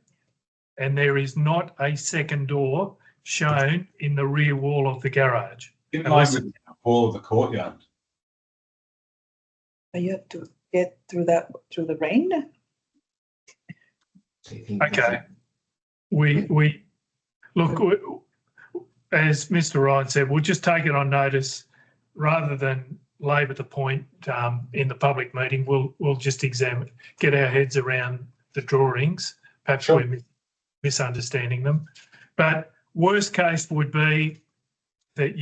Speaker 1: and there is not a second door shown in the rear wall of the garage.
Speaker 21: In line with the wall of the courtyard.
Speaker 9: You have to get through the rain.
Speaker 1: Okay. We look, as Mr. Ryan said, we'll just take it on notice rather than labour the point in the public meeting. We'll just get our heads around the drawings. Perhaps
Speaker 21: sure.
Speaker 1: We're misunderstanding them. But worst case would be that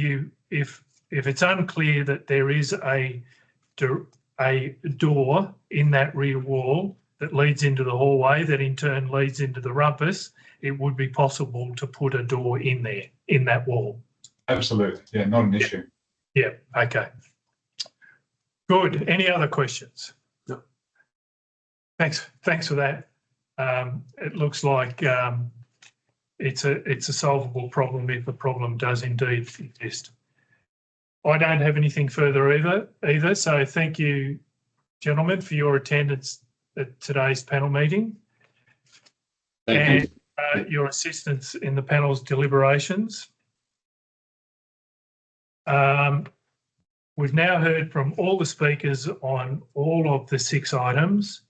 Speaker 1: if it's unclear that there is a door in that rear wall that leads into the hallway that in turn leads into the rumpus, it would be possible to put a door in there, in that wall.
Speaker 21: Absolutely. Yeah, not an issue.
Speaker 1: Yeah, okay. Good. Any other questions?
Speaker 5: No.
Speaker 1: Thanks for that. It looks like it's a solvable problem if the problem does indeed exist. I don't have anything further either. So thank you, gentlemen, for your attendance at today's panel meeting.
Speaker 18: Thank you.
Speaker 1: Your assistance in the panel's deliberations. We've now heard from all the speakers on all of the 6 items.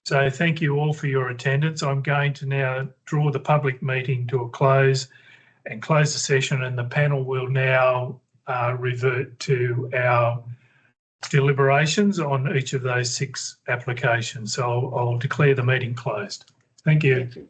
Speaker 1: So thank you all for your attendance. I'm going to now draw the public meeting to a close and close the session, and the panel will now revert to our deliberations on each of those 6 applications. So I'll declare the meeting closed. Thank you.
Speaker 18: Thank you.